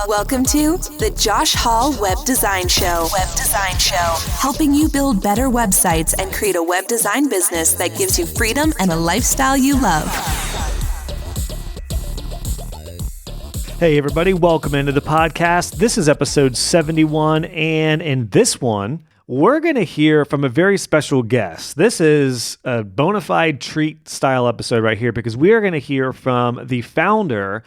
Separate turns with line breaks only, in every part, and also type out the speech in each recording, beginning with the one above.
Welcome to the Josh Hall Web Design Show. Helping you build better websites and create a web design business that gives you freedom and a lifestyle you love.
Hey everybody, welcome into the podcast. This is episode 71, and in this one, we're going to hear from a very special guest. This is a bona fide treat style episode right here because we are going to hear from the founder,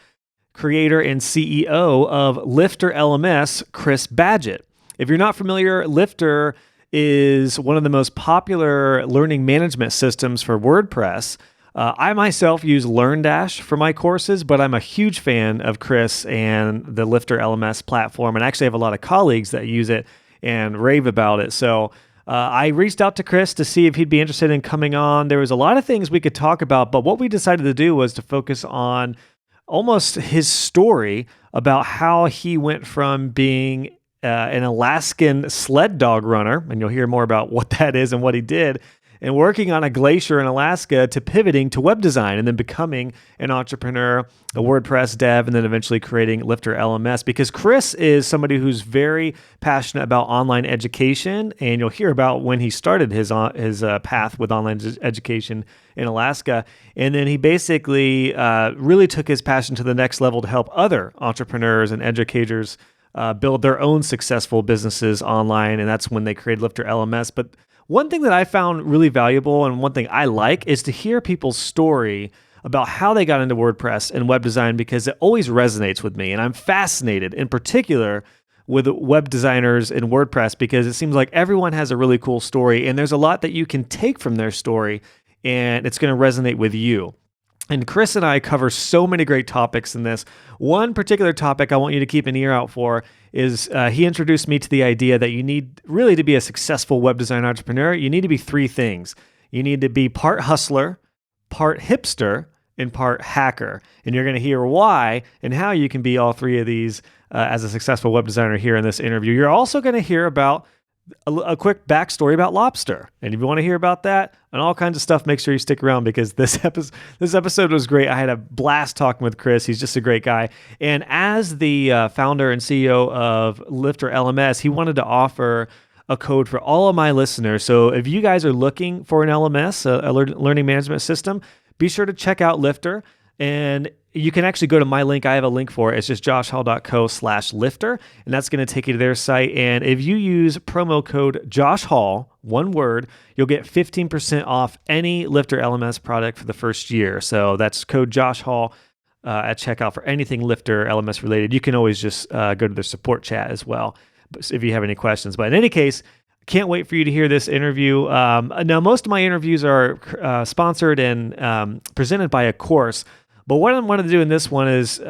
creator, and CEO of LifterLMS, Chris Badgett. If you're not familiar, Lifter is one of the most popular learning management systems for WordPress. I myself use LearnDash for my courses, but I'm a huge fan of Chris and the LifterLMS platform, and actually have a lot of colleagues that use it and rave about it. So I reached out to Chris to see if he'd be interested in coming on. There was a lot of things we could talk about, but what we decided to do was to focus on almost his story about how he went from being an Alaskan sled dog runner, and you'll hear more about what that is and what he did, and working on a glacier in Alaska to pivoting to web design and then becoming an entrepreneur, a WordPress dev, and then eventually creating LifterLMS. Because Chris is somebody who's very passionate about online education, and you'll hear about when he started his path with online education in Alaska. And then he basically really took his passion to the next level to help other entrepreneurs and educators build their own successful businesses online, and that's when they created LifterLMS. But one thing that I found really valuable and one thing I like is to hear people's story about how they got into WordPress and web design, because it always resonates with me. And I'm fascinated in particular with web designers in WordPress because it seems like everyone has a really cool story and there's a lot that you can take from their story and it's going to resonate with you. And Chris and I cover so many great topics in this. One particular topic I want you to keep an ear out for is he introduced me to the idea that you need really to be a successful web design entrepreneur. You need to be three things. You need to be part hustler, part hipster, and part hacker. And you're going to hear why and how you can be all three of these as a successful web designer here in this interview. You're also going to hear about a quick backstory about lobster. And if you want to hear about that and all kinds of stuff, make sure you stick around because this episode was great. I had a blast talking with Chris. He's just a great guy. And as the founder and CEO of LifterLMS, he wanted to offer a code for all of my listeners. So if you guys are looking for an LMS, a learning management system, be sure to check out Lifter. And you can actually go to my link. I have a link for it. It's just joshhall.co/lifter, and that's going to take you to their site. And if you use promo code JoshHall, one word, you'll get 15% off any LifterLMS product for the first year. So that's code JoshHall at checkout for anything LifterLMS related. You can always just go to their support chat as well if you have any questions. But in any case, can't wait for you to hear this interview. Now, most of my interviews are sponsored and presented by a course. But what I want to do in this one is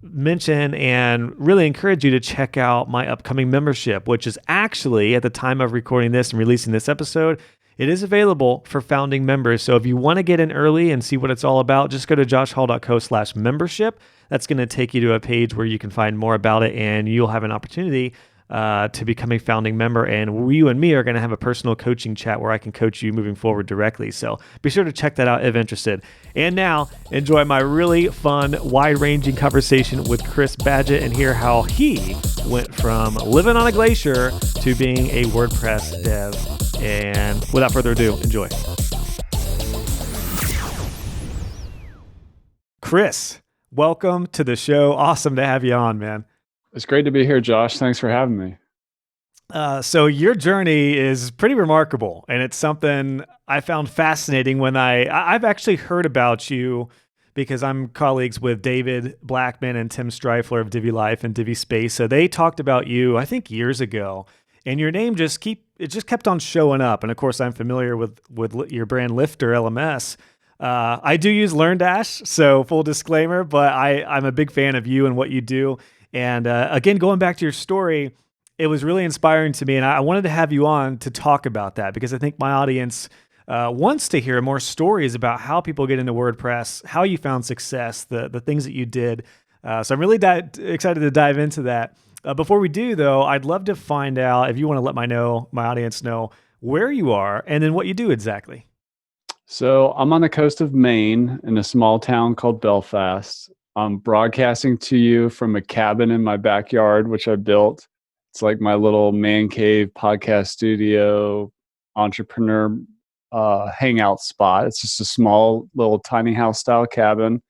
mention and really encourage you to check out my upcoming membership, which is actually, at the time of recording this and releasing this episode, it is available for founding members. So if you want to get in early and see what it's all about, just go to joshhall.co/membership. That's going to take you to a page where you can find more about it, and you'll have an opportunity to become a founding member, and you and me are going to have a personal coaching chat where I can coach you moving forward directly. So be sure to check that out if interested. And now enjoy my really fun, wide-ranging conversation with Chris Badgett and hear how he went from living on a glacier to being a WordPress dev. And without further ado, enjoy. Chris, welcome to the show. Awesome to have you on, man.
It's great to be here, Josh. Thanks for having me.
So your journey is pretty remarkable, and it's something I found fascinating when I've actually heard about you because I'm colleagues with David Blackman and Tim Streifler of Divi Life and Divi Space. So they talked about you, I think, years ago, and your name just kept on showing up. And of course, I'm familiar with your brand LifterLMS. I do use LearnDash, so full disclaimer, but I'm a big fan of you and what you do. And again, going back to your story, it was really inspiring to me. And I wanted to have you on to talk about that because I think my audience wants to hear more stories about how people get into WordPress, how you found success, the things that you did. So I'm really excited to dive into that. Before we do, though, I'd love to find out if you want to let my audience know where you are and then what you do exactly.
So I'm on the coast of Maine in a small town called Belfast. I'm broadcasting to you from a cabin in my backyard, which I built. It's like my little man cave podcast studio, entrepreneur hangout spot. It's just a small little tiny house style cabin.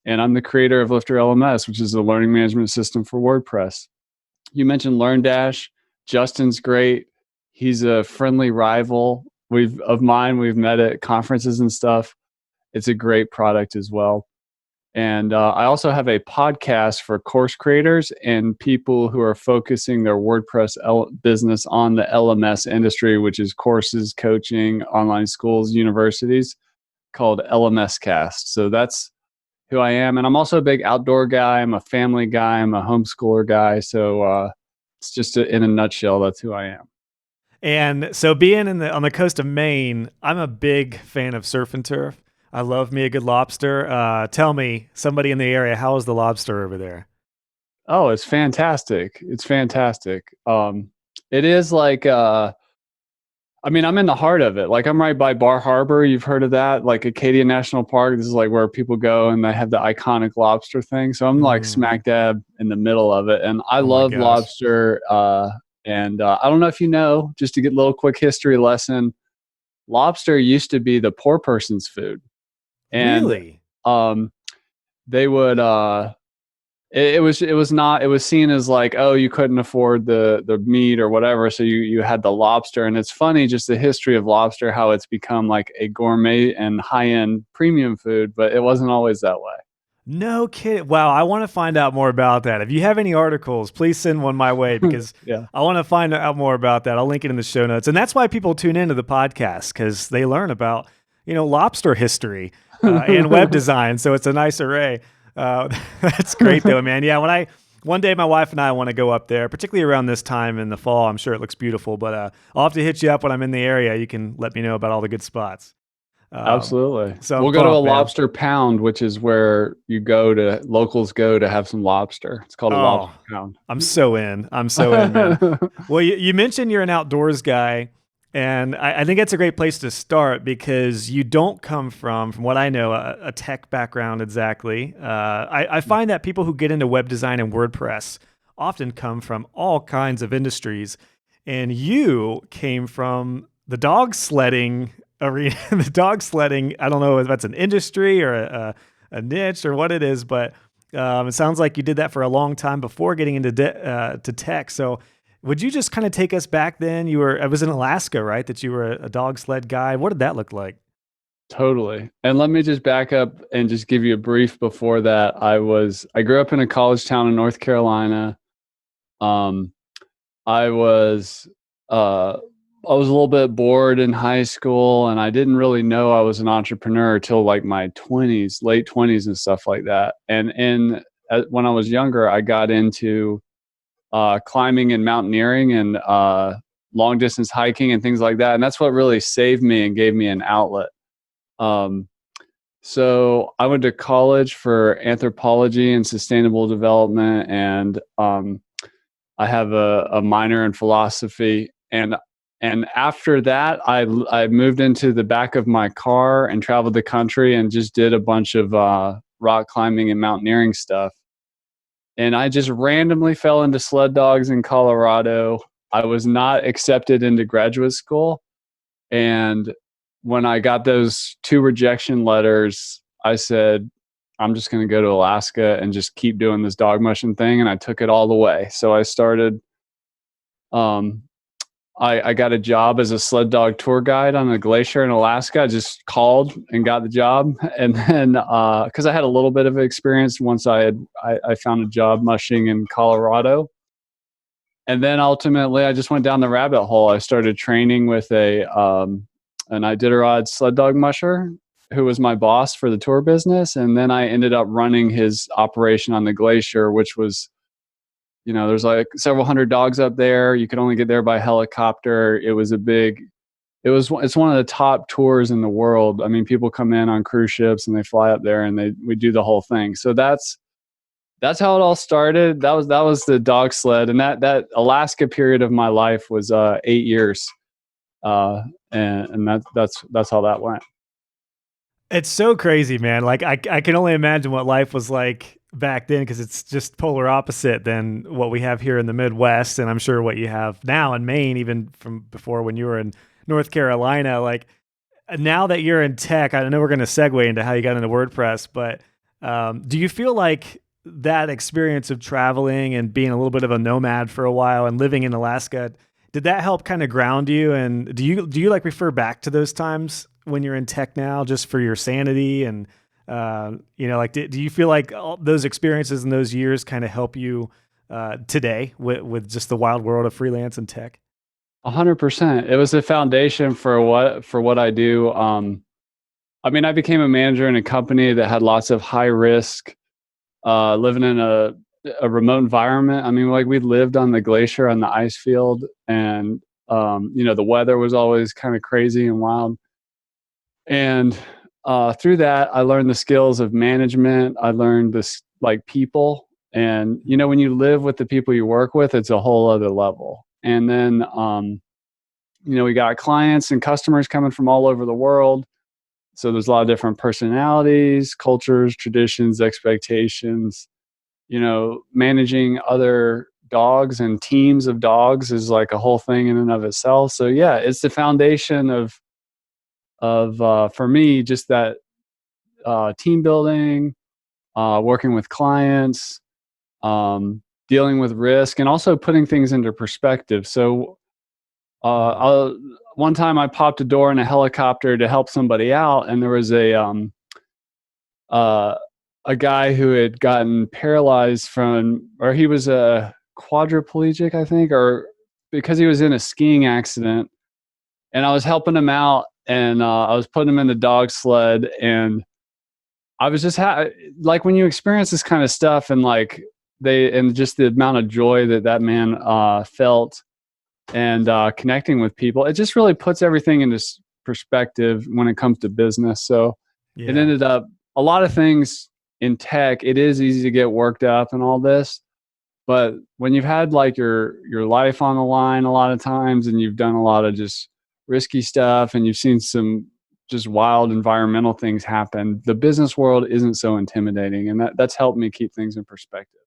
And I'm the creator of LifterLMS, which is a learning management system for WordPress. You mentioned LearnDash. Justin's great. He's a friendly rival of mine. We've met at conferences and stuff. It's a great product as well. And I also have a podcast for course creators and people who are focusing their WordPress business on the LMS industry, which is courses, coaching, online schools, universities, called LMS Cast. So that's who I am. And I'm also a big outdoor guy. I'm a family guy. I'm a homeschooler guy. So it's just in a nutshell, that's who I am.
And so being on the coast of Maine, I'm a big fan of surf and turf. I love me a good lobster. Tell me, somebody in the area, how is the lobster over there?
Oh, it's fantastic. It's fantastic. It is like, I'm in the heart of it. Like I'm right by Bar Harbor. You've heard of that? Like Acadia National Park. This is like where people go and they have the iconic lobster thing. So I'm like smack dab in the middle of it. And I love lobster. And I don't know if you know, just to get a little quick history lesson, lobster used to be the poor person's food. And
really?
They would it was seen as like, oh, you couldn't afford the meat or whatever, so you had the lobster. And it's funny, just the history of lobster, how it's become like a gourmet and high-end premium food, but it wasn't always that way.
No kidding. Wow, I want to find out more about that. If you have any articles, please send one my way, because
yeah.
I want to find out more about that. I'll link it in the show notes. And that's why people tune into the podcast, because they learn about, lobster history and web design. So it's a nice array. That's great though, man. Yeah, one day my wife and I want to go up there, particularly around this time in the fall. I'm sure it looks beautiful, but I'll have to hit you up when I'm in the area. You can let me know about all the good spots.
Absolutely.
So
we'll go to a lobster pound, which is where locals go to have some lobster. It's called a lobster pound.
I'm so in, man. Well, you mentioned you're an outdoors guy. And I think that's a great place to start, because you don't come from what I know, a tech background exactly. I find that people who get into web design and WordPress often come from all kinds of industries. And you came from the dog sledding arena. The dog sledding, I don't know if that's an industry or a niche or what it is, but it sounds like you did that for a long time before getting into to tech. So would you just kind of take us back then? I was in Alaska, right? That you were a dog sled guy. What did that look like?
Totally. And let me just back up and just give you a brief before that. I grew up in a college town in North Carolina. I was a little bit bored in high school, and I didn't really know I was an entrepreneur till like my late 20s and stuff like that. And when I was younger, I got into climbing and mountaineering and long distance hiking and things like that. And that's what really saved me and gave me an outlet. So I went to college for anthropology and sustainable development. And I have a minor in philosophy. And after that, I moved into the back of my car and traveled the country and just did a bunch of rock climbing and mountaineering stuff. And I just randomly fell into sled dogs in Colorado. I was not accepted into graduate school. And when I got those 2 rejection letters, I said, I'm just going to go to Alaska and just keep doing this dog mushing thing. And I took it all the way. So I started, I got a job as a sled dog tour guide on a glacier in Alaska. I just called and got the job. And then, cause I had a little bit of experience once I found a job mushing in Colorado. And then ultimately I just went down the rabbit hole. I started training with an Iditarod sled dog musher who was my boss for the tour business. And then I ended up running his operation on the glacier, which was, there's like several hundred dogs up there. You could only get there by helicopter. It's one of the top tours in the world. I mean, people come in on cruise ships and they fly up there and we do the whole thing. So that's how it all started. That was the dog sled. And that Alaska period of my life was 8 years. And that's how that went.
It's so crazy, man. Like I can only imagine what life was like back then because it's just polar opposite than what we have here in the Midwest, and I'm sure what you have now in Maine, even from before when you were in North Carolina. Like now that you're in tech, I know we're going to segue into how you got into WordPress, but do you feel like that experience of traveling and being a little bit of a nomad for a while and living in Alaska, did that help kind of ground you? And do you like refer back to those times when you're in tech now, just for your sanity? And like, do you feel like all those experiences and those years kind of help you today with just the wild world of freelance and tech?
100%. It was the foundation for what I do. I mean, I became a manager in a company that had lots of high risk, living in a remote environment. I mean, like we lived on the glacier on the ice field, and the weather was always kind of crazy and wild. And through that, I learned the skills of management. I learned this like people, and when you live with the people you work with, it's a whole other level. And then we got clients and customers coming from all over the world. So there's a lot of different personalities, cultures, traditions, expectations. Managing other dogs and teams of dogs is like a whole thing in and of itself. So yeah, it's the foundation of for me, just that team building, working with clients, dealing with risk, and also putting things into perspective. So one time I popped a door in a helicopter to help somebody out, and there was a guy who had gotten paralyzed or he was a quadriplegic, I think, or because he was in a skiing accident, and I was helping him out, and I was putting him in the dog sled, and I was just like when you experience this kind of stuff, and like and just the amount of joy that man felt, and connecting with people, it just really puts everything into perspective when it comes to business. So it ended up a lot of things in tech. It is easy to get worked up and all this, but when you've had like your life on the line a lot of times, and you've done a lot of just risky stuff, and you've seen some just wild environmental things happen, the business world isn't so intimidating, and that's helped me keep things in perspective.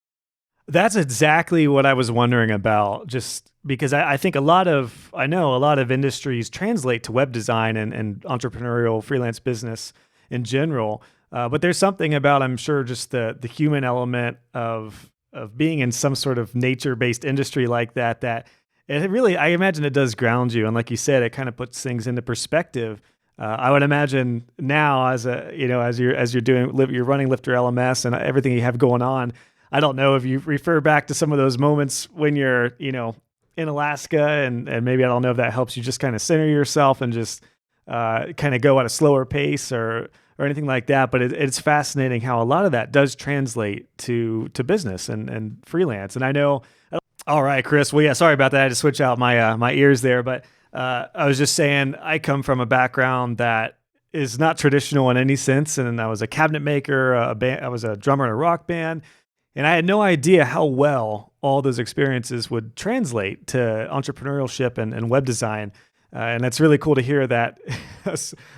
That's exactly what I was wondering about, just because I think I know a lot of industries translate to web design and entrepreneurial freelance business in general. But there's something about, I'm sure, just the human element of being in some sort of nature-based industry like that it really, I imagine it does ground you. And like you said, it kind of puts things into perspective. I would imagine now as you're running LifterLMS and everything you have going on, I don't know if you refer back to some of those moments when you're, in Alaska, and maybe I don't know if that helps you just kind of center yourself and just kind of go at a slower pace or anything like that. But it's fascinating how a lot of that does translate to business and freelance. And I know, all right, Chris, well, yeah, sorry about that. I had to switch out my ears there, but I was just saying I come from a background that is not traditional in any sense. And I was a cabinet maker, I was a drummer in a rock band. And I had no idea how well all those experiences would translate to entrepreneurship and web design. And it's really cool to hear that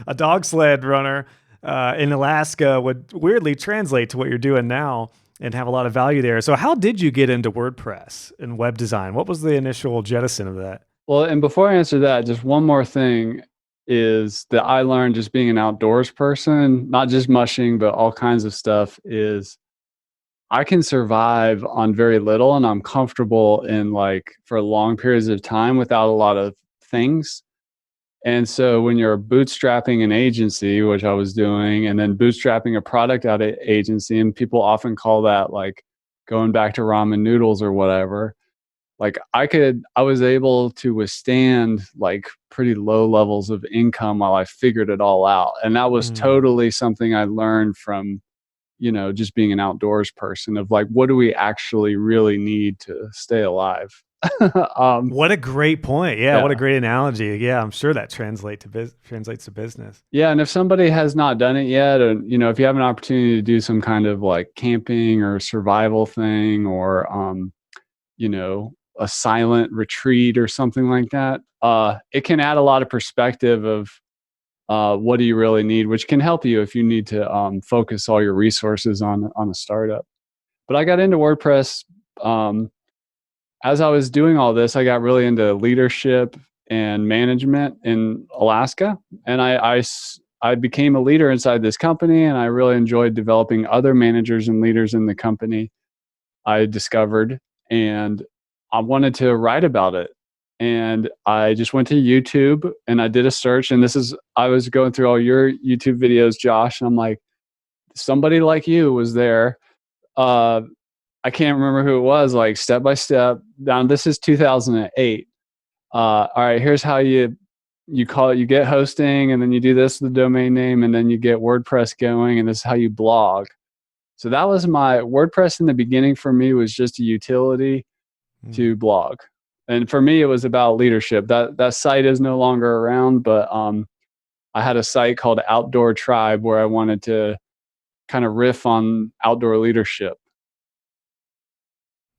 a dog sled runner in Alaska would weirdly translate to what you're doing now and have a lot of value there. So how did you get into WordPress and web design? What was the initial jettison of that?
Well, and before I answer that, just one more thing is that I learned just being an outdoors person, not just mushing, but all kinds of stuff, is I can survive on very little, and I'm comfortable in like for long periods of time without a lot of things. And so when you're bootstrapping an agency, which I was doing, and then bootstrapping a product out of agency, and people often call that like going back to ramen noodles or whatever, like I was able to withstand like pretty low levels of income while I figured it all out. And that was totally something I learned from just being an outdoors person, of like, what do we actually really need to stay alive?
What a great point. Yeah, what a great analogy. Yeah, I'm sure that translates to business.
Yeah, and if somebody has not done it yet, and if you have an opportunity to do some kind of like camping or survival thing, or a silent retreat or something like that, it can add a lot of perspective of what do you really need, which can help you if you need to focus all your resources on a startup. But I got into WordPress. As I was doing all this, I got really into leadership and management in Alaska. And I became a leader inside this company, and I really enjoyed developing other managers and leaders in the company I discovered. And I wanted to write about it. And I just went to YouTube and I did a search. And I was going through all your YouTube videos, Josh. And I'm like, somebody like you was there. I can't remember who it was, like step by step down. This is 2008. All right, here's how you call it. You get hosting, and then you do this with the domain name, and then you get WordPress going, and this is how you blog. So that was my WordPress in the beginning. For me, was just a utility to blog, and for me, it was about leadership. That site is no longer around, but I had a site called Outdoor Tribe where I wanted to kind of riff on outdoor leadership.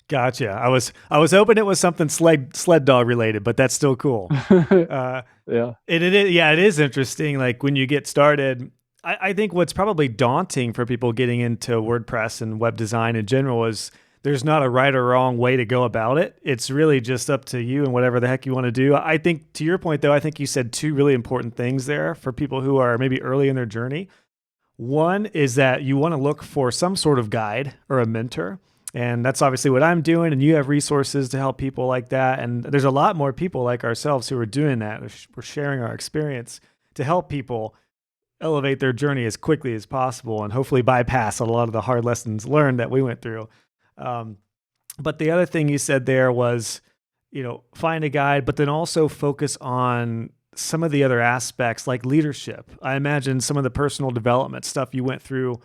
Gotcha. I was hoping it was something sled dog related, but that's still cool.
Yeah.
It is interesting. Like when you get started, I think what's probably daunting for people getting into WordPress and web design in general is there's not a right or wrong way to go about it. It's really just up to you and whatever the heck you want to do. I think to your point though, I think you said two really important things there for people who are maybe early in their journey. One is that you want to look for some sort of guide or a mentor. And that's obviously what I'm doing. And you have resources to help people like that. And there's a lot more people like ourselves who are doing that. We're sharing our experience to help people elevate their journey as quickly as possible and hopefully bypass a lot of the hard lessons learned that we went through. But the other thing you said there was, find a guide, but then also focus on some of the other aspects like leadership. I imagine some of the personal development stuff you went through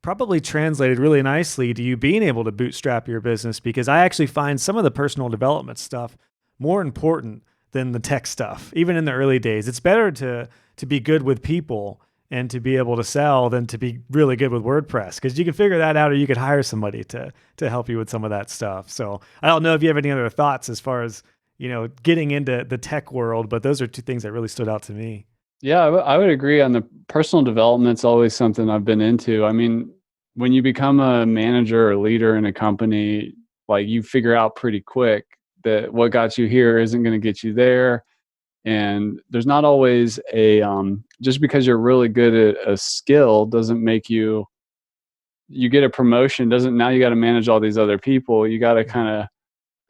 probably translated really nicely to you being able to bootstrap your business, because I actually find some of the personal development stuff more important than the tech stuff. Even in the early days, it's better to be good with people and to be able to sell than to be really good with WordPress, because you can figure that out, or you could hire somebody to help you with some of that stuff. So I don't know if you have any other thoughts as far as, getting into the tech world, but those are two things that really stood out to me.
Yeah, I would agree on the personal development's always something I've been into. I mean, when you become a manager or leader in a company, like you figure out pretty quick that what got you here isn't going to get you there. And there's not always just because you're really good at a skill doesn't make you get a promotion. Now you got to manage all these other people. You got to kind of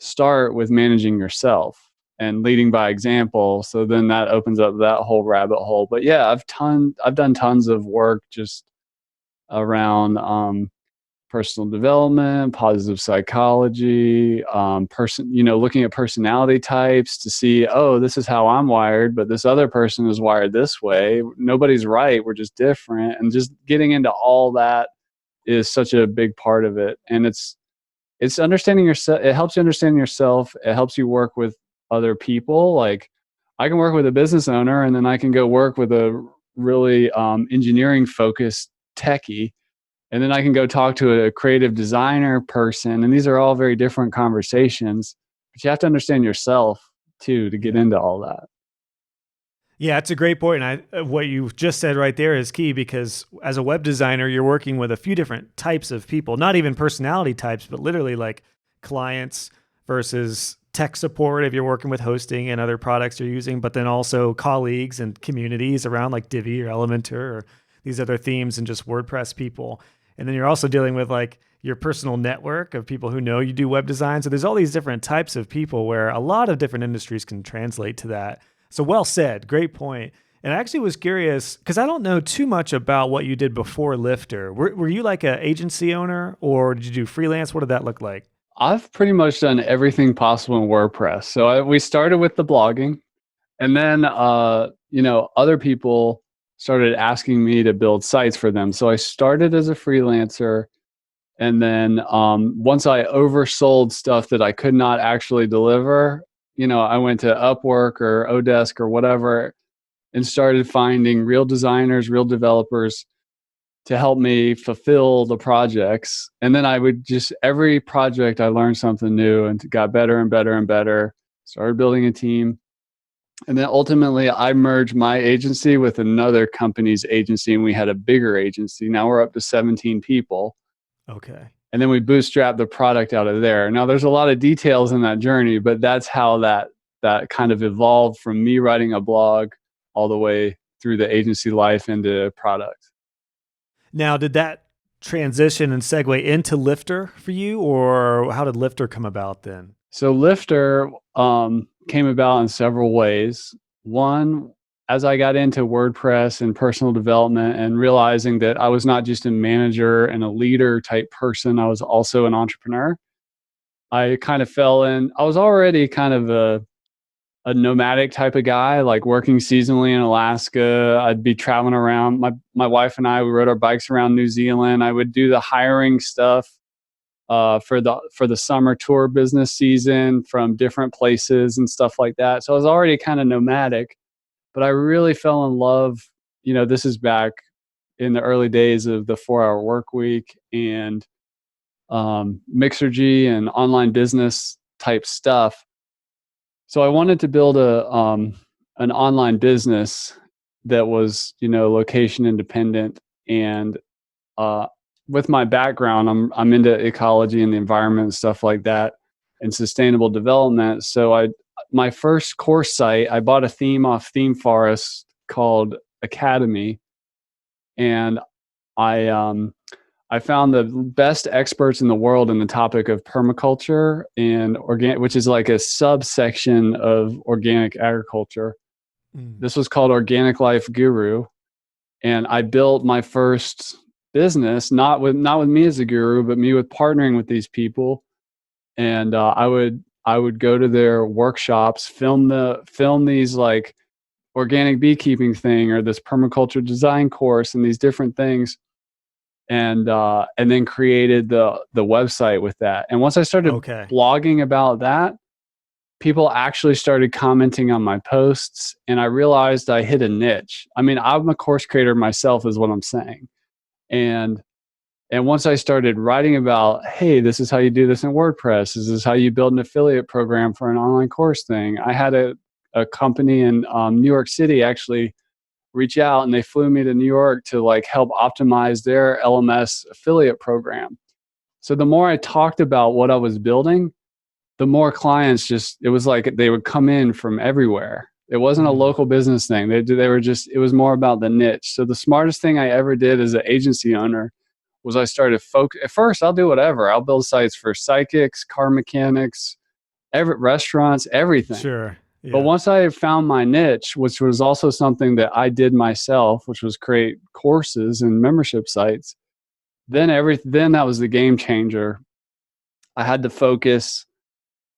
start with managing yourself and leading by example. So then that opens up that whole rabbit hole. But yeah, I've done tons of work just around personal development, positive psychology, looking at personality types to see, oh, this is how I'm wired, but this other person is wired this way. Nobody's right. We're just different. And just getting into all that is such a big part of it. And it's understanding yourself. It helps you understand yourself. It helps you work with other people. Like I can work with a business owner, and then I can go work with a really engineering focused techie, and then I can go talk to a creative designer person. And these are all very different conversations, but you have to understand yourself too to get into all that.
Yeah, it's a great point. And what you just said right there is key, because as a web designer, you're working with a few different types of people, not even personality types, but literally like clients versus tech support if you're working with hosting and other products you're using, but then also colleagues and communities around like Divi or Elementor or these other themes and just WordPress people. And then you're also dealing with like your personal network of people who know you do web design. So there's all these different types of people where a lot of different industries can translate to that. So well said. Great point. And I actually was curious because I don't know too much about what you did before Lifter. Were you like an agency owner, or did you do freelance? What did that look like?
I've pretty much done everything possible in WordPress. So we started with the blogging, and then other people started asking me to build sites for them. So I started as a freelancer, and then once I oversold stuff that I could not actually deliver, I went to Upwork or Odesk or whatever and started finding real designers, real developers to help me fulfill the projects. And then I would every project I learned something new and got better and better and better, started building a team. And then ultimately I merged my agency with another company's agency, and we had a bigger agency. Now we're up to 17 people.
Okay.
And then we bootstrapped the product out of there. Now there's a lot of details in that journey, but that's how that kind of evolved from me writing a blog all the way through the agency life into product.
Now, did that transition and segue into Lifter for you, or how did Lifter come about then?
So Lifter came about in several ways. One, as I got into WordPress and personal development and realizing that I was not just a manager and a leader type person, I was also an entrepreneur. I kind of fell in, I was already kind of a nomadic type of guy, like working seasonally in Alaska. I'd be traveling around. My wife and I, we rode our bikes around New Zealand. I would do the hiring stuff for the summer tour business season from different places and stuff like that. So I was already kind of nomadic, but I really fell in love. This is back in the early days of the 4-hour work week and Mixergy and online business type stuff. So I wanted to build an online business that was, location independent. And with my background, I'm into ecology and the environment and stuff like that, and sustainable development. So my first course site, I bought a theme off Theme Forest called Academy, and I found the best experts in the world in the topic of permaculture and organic, which is like a subsection of organic agriculture. This was called Organic Life Guru. And I built my first business, not with me as a guru, but me with partnering with these people. And I would go to their workshops, film these like organic beekeeping thing or this permaculture design course and these different things. And then created the website with that. And once I started blogging about that, people actually started commenting on my posts, and I realized I hit a niche. I mean, I'm a course creator myself, is what I'm saying. And once I started writing about, hey, this is how you do this in WordPress. This is how you build an affiliate program for an online course thing. I had a company in New York City actually reach out, and they flew me to New York to like help optimize their LMS affiliate program. So the more I talked about what I was building, the more clients it was like they would come in from everywhere. It wasn't a local business thing. They were just, it was more about the niche. So the smartest thing I ever did as an agency owner was I started at first, I'll do whatever. I'll build sites for psychics, car mechanics, restaurants, everything.
Sure. Yeah.
But once I found my niche, which was also something that I did myself, which was create courses and membership sites, then that was the game changer. I had to focus,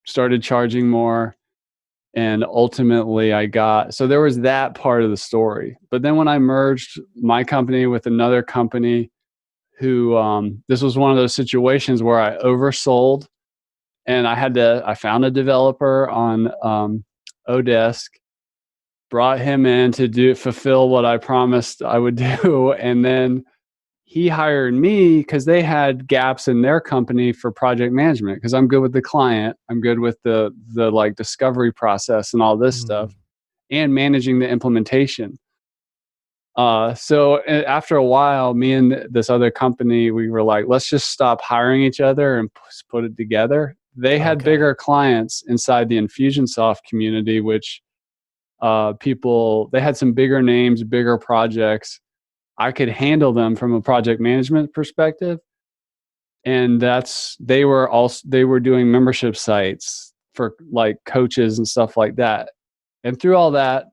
started charging more, and ultimately so there was that part of the story. But then when I merged my company with another company who, this was one of those situations where I oversold, and I found a developer on Odesk, brought him in to fulfill what I promised I would do. And then he hired me because they had gaps in their company for project management, because I'm good with the client. I'm good with the like discovery process and all this stuff, and managing the implementation. So after a while, me and this other company, we were like, let's just stop hiring each other and put it together. They had bigger clients inside the Infusionsoft community, which they had some bigger names, bigger projects. I could handle them from a project management perspective. And they were doing membership sites for like coaches and stuff like that. And through all that,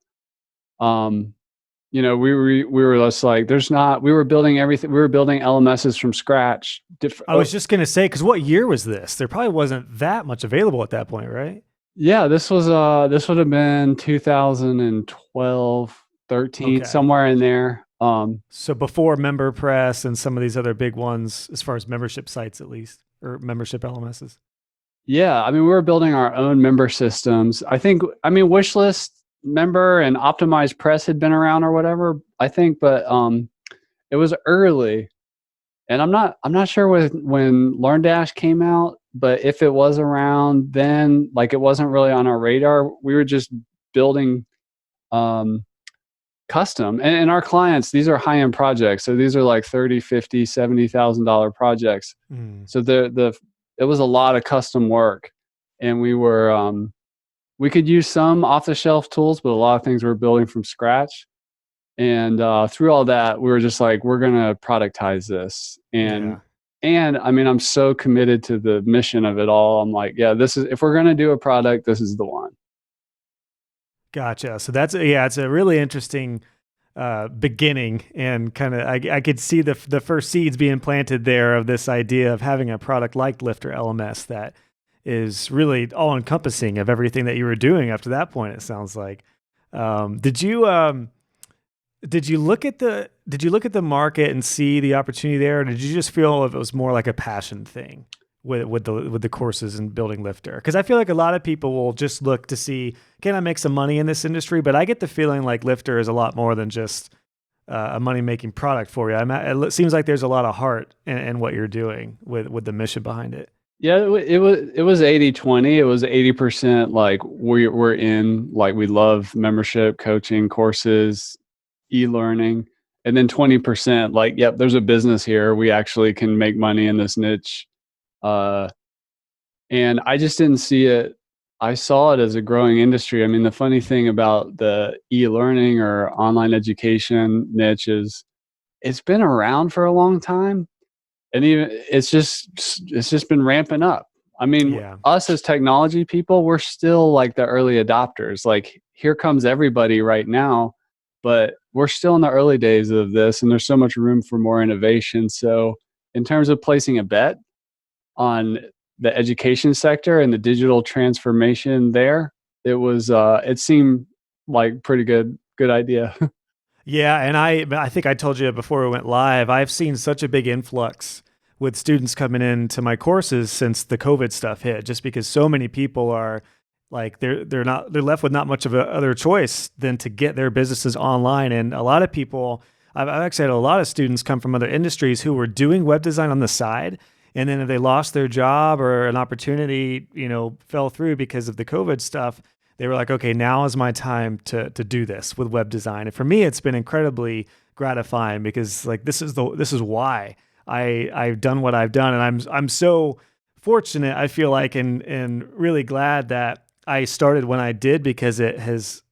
we were just like, we were building everything. We were building LMSs from scratch.
I was just going to say, because what year was this? There probably wasn't that much available at that point, right?
Yeah, this would have been 2012, 13, somewhere in there.
So before MemberPress and some of these other big ones, as far as membership sites, at least, or membership LMSs.
Yeah. I mean, we were building our own member systems. Wishlist Member and Optimized Press had been around or whatever, I think, but it was early. And I'm not sure when LearnDash came out, but if it was around then, like it wasn't really on our radar. We were just building custom. And our clients, these are high-end projects. So these are like 30, 50, $70,000 projects. So it was a lot of custom work. And we could use some off-the-shelf tools, but a lot of things we're building from scratch. And through all that, we were just like, we're going to productize this. And I mean, I'm so committed to the mission of it all. I'm like, yeah, if we're going to do a product, this is the one.
Gotcha. So it's a really interesting beginning, and kind of I could see the first seeds being planted there of this idea of having a product like LifterLMS that is really all encompassing of everything that you were doing up to that point. It sounds like. Did you look at the market and see the opportunity there, or did you just feel it was more like a passion thing with the courses and building Lifter? Because I feel like a lot of people will just look to see, can I make some money in this industry? But I get the feeling like Lifter is a lot more than just a money-making product for you. It seems like there's a lot of heart in what you're doing with the mission behind it.
Yeah, it was 80-20. It was 80% like we're in, like we love membership, coaching, courses, e-learning, and then 20% like, yep, there's a business here. We actually can make money in this niche. And I just didn't see it. I saw it as a growing industry. I mean, the funny thing about the e-learning or online education niche is it's been around for a long time. And even it's just been ramping up. I mean, us as technology people, we're still like the early adopters. Like, here comes everybody right now, but we're still in the early days of this, and there's so much room for more innovation. So in terms of placing a bet on the education sector and the digital transformation there, it seemed like pretty good idea.
Yeah, and I think I told you before we went live, I've seen such a big influx with students coming into my courses since the COVID stuff hit, just because so many people are like, they're left with not much of a other choice than to get their businesses online. And a lot of people, I've actually had a lot of students come from other industries who were doing web design on the side. And then if they lost their job or an opportunity, fell through because of the COVID stuff, they were like, okay, now is my time to do this with web design. And for me, it's been incredibly gratifying, because like, this is why I've done what I've done. And I'm so fortunate, I feel like, and really glad that I started when I did, because it has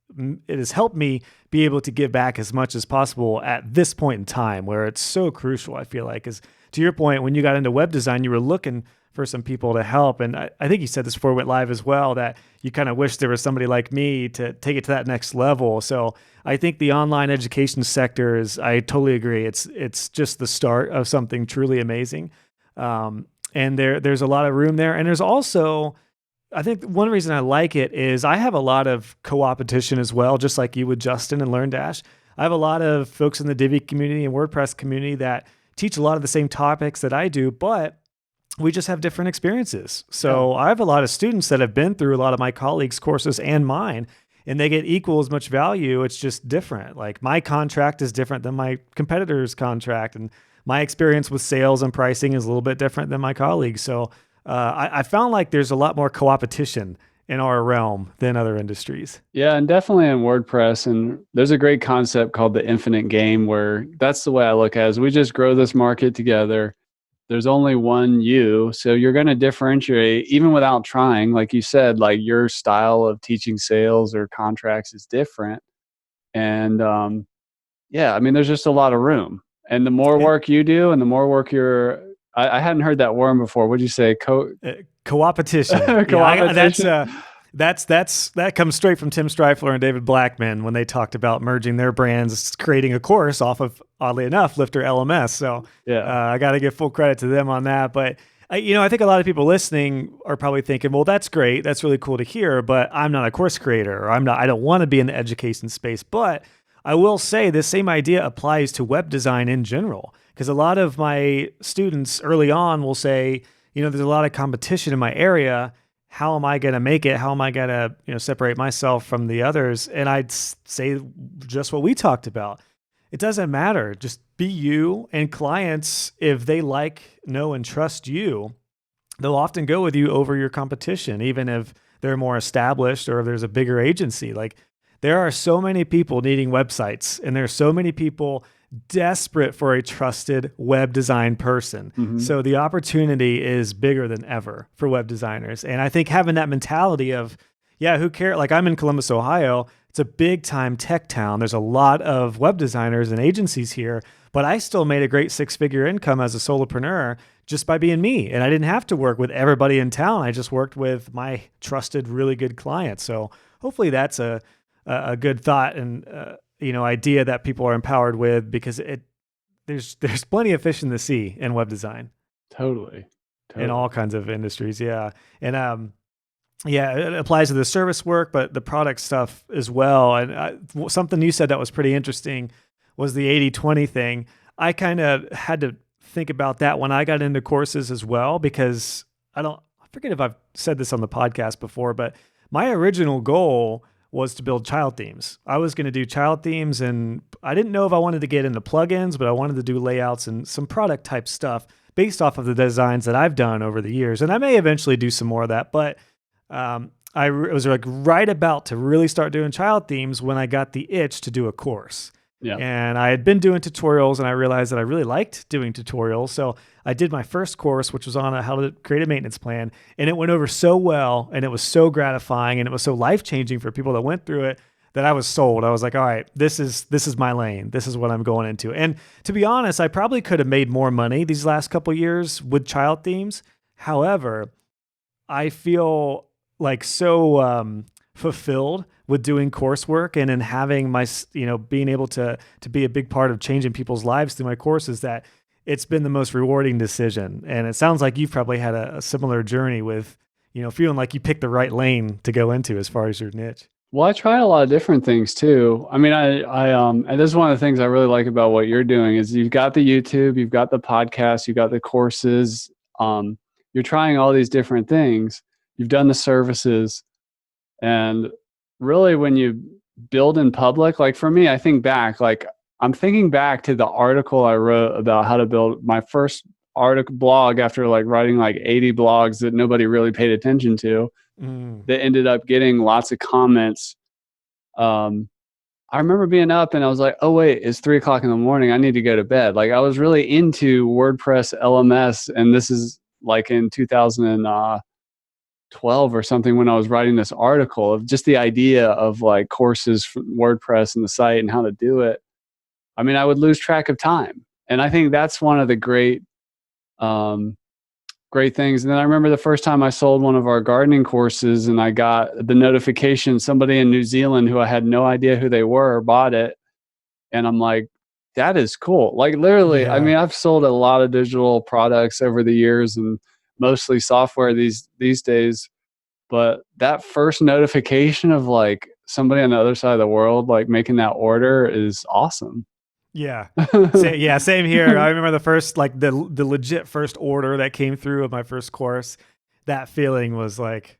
helped me be able to give back as much as possible at this point in time, where it's so crucial, I feel like. Because to your point, when you got into web design, you were looking for some people to help. And I think you said this before we went live as well, that you kind of wish there was somebody like me to take it to that next level. So I think the online education sector I totally agree. It's just the start of something truly amazing. And there's a lot of room there. And there's also, I think one reason I like it is I have a lot of co-opetition as well, just like you with Justin and LearnDash. I have a lot of folks in the Divi community and WordPress community that teach a lot of the same topics that I do, but we just have different experiences. So I have a lot of students that have been through a lot of my colleagues' courses and mine, and they get equal as much value. It's just different. Like, my contract is different than my competitor's contract, and my experience with sales and pricing is a little bit different than my colleagues. So I found like there's a lot more co-opetition in our realm than other industries. Yeah,
and definitely in WordPress. And there's a great concept called the infinite game, where that's the way I look at it, is we just grow this market together. There's only one you, so you're going to differentiate even without trying. Like you said, like, your style of teaching sales or contracts is different. And I mean, there's just a lot of room. And the more work you do and the more work I hadn't heard that word before. What'd you say?
Co-opetition. That comes straight from Tim Strifler and David Blackman when they talked about merging their brands, creating a course off of, oddly enough, LifterLMS. So I got to give full credit to them on that. But I think a lot of people listening are probably thinking, well, that's great, that's really cool to hear, but I'm not a course creator, or I don't want to be in the education space. But I will say this same idea applies to web design in general, because a lot of my students early on will say, there's a lot of competition in my area. How am I going to make it? How am I going to, separate myself from the others? And I'd say just what we talked about. It doesn't matter. Just be you, and clients, if they know, and trust you, they'll often go with you over your competition, even if they're more established or if there's a bigger agency. Like, there are so many people needing websites, and there are so many people desperate for a trusted web design person.
Mm-hmm.
So the opportunity is bigger than ever for web designers. And I think having that mentality of, yeah, who cares? Like, I'm in Columbus, Ohio. It's a big time tech town. There's a lot of web designers and agencies here, but I still made a great 6-figure income as a solopreneur just by being me. And I didn't have to work with everybody in town. I just worked with my trusted, really good clients. So hopefully that's a good thought and idea that people are empowered with, because there's plenty of fish in the sea in web design.
Totally.
In all kinds of industries. Yeah. And it applies to the service work, but the product stuff as well. And something you said that was pretty interesting was the 80-20 thing. I kind of had to think about that when I got into courses as well, because I forget if I've said this on the podcast before, but my original goal was to build child themes. I was going to do child themes, and I didn't know if I wanted to get into plugins, but I wanted to do layouts and some product type stuff based off of the designs that I've done over the years. And I may eventually do some more of that, but I was like right about to really start doing child themes when I got the itch to do a course.
Yeah.
And I had been doing tutorials, and I realized that I really liked doing tutorials. So I did my first course, which was on how to create a maintenance plan. And it went over so well, and it was so gratifying, and it was so life-changing for people that went through it, that I was sold. I was like, all right, this is my lane. This is what I'm going into. And to be honest, I probably could have made more money these last couple of years with child themes. However, I feel like so fulfilled with doing coursework and in having my, being able to be a big part of changing people's lives through my courses, that it's been the most rewarding decision. And it sounds like you've probably had a similar journey with, feeling like you picked the right lane to go into as far as your niche.
Well, I tried a lot of different things too. I mean, and this is one of the things I really like about what you're doing is you've got the YouTube, you've got the podcast, you've got the courses. You're trying all these different things. You've done the services. And really, when you build in public, like for me, I think back, like I'm thinking back to the article I wrote about how to build my first blog after like writing like 80 blogs that nobody really paid attention to. That ended up getting lots of comments. I remember being up and I was like, oh wait, it's 3:00 in the morning. I need to go to bed. Like I was really into WordPress LMS. And this is like in 2012 or something when I was writing this article of just the idea of like courses for WordPress and the site and how to do it. I mean, I would lose track of time. And I think that's one of the great things. And then I remember the first time I sold one of our gardening courses and I got the notification, somebody in New Zealand who I had no idea who they were bought it. And I'm like, that is cool. Like literally, yeah. I mean, I've sold a lot of digital products over the years and mostly software these days. But that first notification of like somebody on the other side of the world, like making that order is awesome.
Yeah. Same here. I remember the first, like the legit first order that came through of my first course. That feeling was like,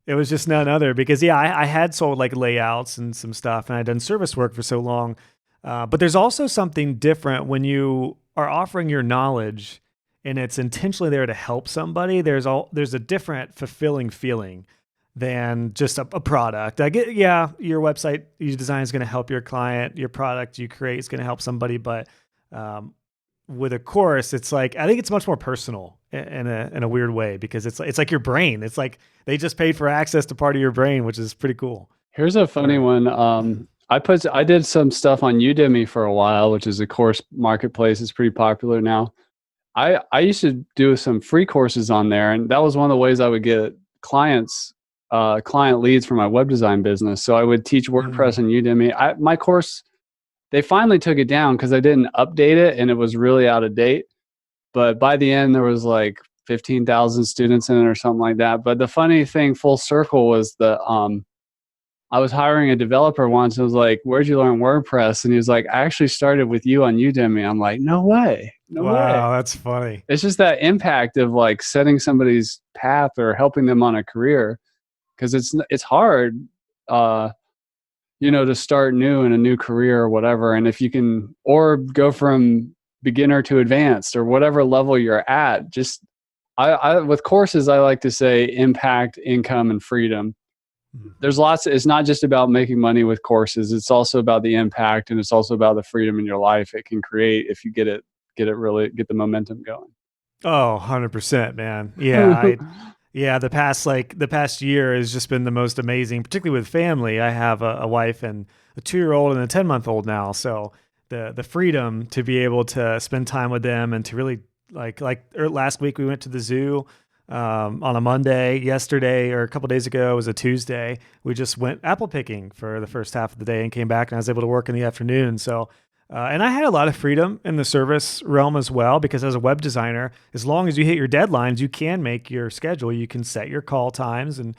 it was just none other because I had sold like layouts and some stuff and I'd done service work for so long. But there's also something different when you are offering your knowledge and it's intentionally there to help somebody. There's a different fulfilling feeling than just a product. I get, your website you design is going to help your client. Your product you create is going to help somebody. But with a course, it's like, I think it's much more personal in a weird way because it's like your brain. It's like they just paid for access to part of your brain, which is pretty cool.
Here's a funny one. I did some stuff on Udemy for a while, which is a course marketplace. It's pretty popular now. I used to do some free courses on there, and that was one of the ways I would get client leads for my web design business. So I would teach WordPress and Udemy. My course, they finally took it down because I didn't update it and it was really out of date. But by the end, there was like 15,000 students in it or something like that. But the funny thing, full circle, was that I was hiring a developer once. And I was like, where'd you learn WordPress? And he was like, I actually started with you on Udemy. I'm like, no way.
Wow, that's funny.
It's just that impact of like setting somebody's path or helping them on a career. Because it's hard, to start new in a new career or whatever. And if you can, or go from beginner to advanced or whatever level you're at, just I with courses, I like to say impact, income, and freedom. there's lots, it's not just about making money with courses. It's also about the impact, and it's also about the freedom in your life it can create if you get the momentum going.
Oh, 100%, man. Yeah. Yeah. The past year has just been the most amazing, particularly with family. I have a wife and a 2-year-old and a 10-month-old now. So the freedom to be able to spend time with them and to really last week we went to the zoo on a Monday. Yesterday, or a couple days ago, was a Tuesday. We just went apple picking for the first half of the day and came back, and I was able to work in the afternoon. So, and I had a lot of freedom in the service realm as well, because as a web designer, as long as you hit your deadlines, you can make your schedule. You can set your call times and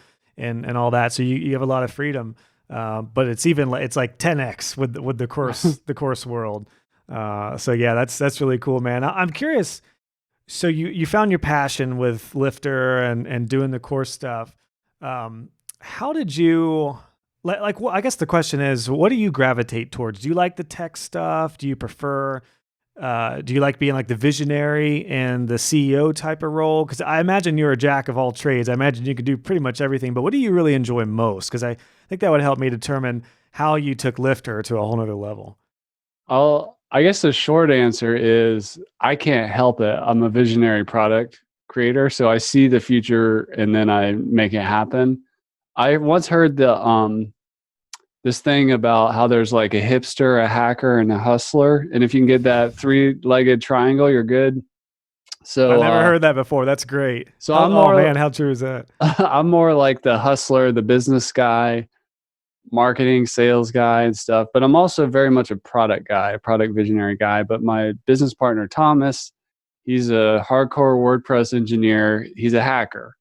all that. So you have a lot of freedom. But it's like 10x with the course world. So yeah, that's really cool, man. I'm curious. So you found your passion with Lifter and doing the course stuff. How did you well, I guess the question is, what do you gravitate towards? Do you like the tech stuff? Do you prefer, do you like being like the visionary and the CEO type of role? Because I imagine you're a jack of all trades. I imagine you can do pretty much everything, but what do you really enjoy most? Because I think that would help me determine how you took Lifter to a whole nother level.
I guess the short answer is I can't help it. I'm a visionary product creator, so I see the future and then I make it happen. I once heard this thing about how there's like a hipster, a hacker, and a hustler, and if you can get that 3-legged triangle, you're good. So
I never heard that before. That's great.
So
how true is that?
I'm more like the hustler, the business guy, marketing, sales guy and stuff, but I'm also very much a product guy, a product visionary guy. But my business partner, Thomas, he's a hardcore WordPress engineer. He's a hacker.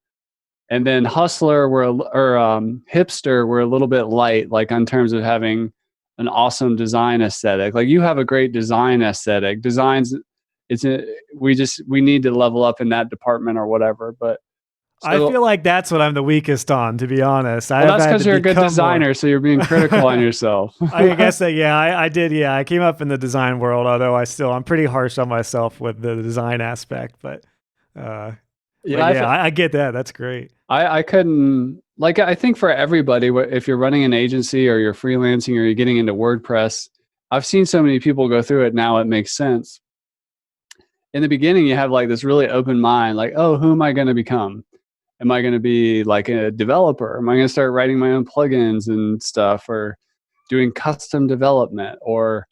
And then hustler, hipster, we're a little bit light, like in terms of having an awesome design aesthetic. Like you have a great design aesthetic. We need to level up in that department or whatever. But
I feel like that's what I'm the weakest on, to be honest.
Well, that's because you're a good designer, so you're being critical on yourself.
I guess that, yeah, I did. Yeah, I came up in the design world, although I'm pretty harsh on myself with the design aspect. But I get that. That's great.
I couldn't, like, I think for everybody, if you're running an agency or you're freelancing or you're getting into WordPress, I've seen so many people go through it now, it makes sense. In the beginning, you have like this really open mind, like, oh, who am I going to become? Am I going to be like a developer? Am I going to start writing my own plugins and stuff, or doing custom development? Or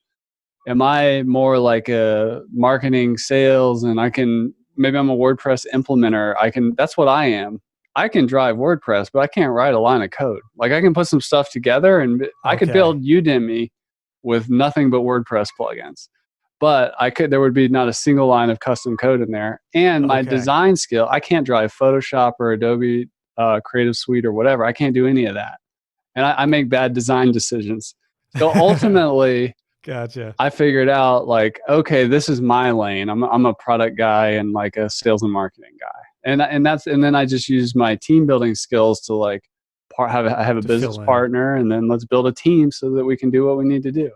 am I more like a marketing, sales, and maybe I'm a WordPress implementer. That's what I am. I can drive WordPress, but I can't write a line of code. Like I can put some stuff together and I could build Udemy with nothing but WordPress plugins. But there would be not a single line of custom code in there. And my design skill, I can't drive Photoshop or Adobe Creative Suite or whatever. I can't do any of that. And I make bad design decisions. So ultimately,
gotcha.
I figured out like, okay, this is my lane. I'm a product guy and like a sales and marketing guy. And then I just use my team building skills to like I have a business partner, and then let's build a team so that we can do what we need to do.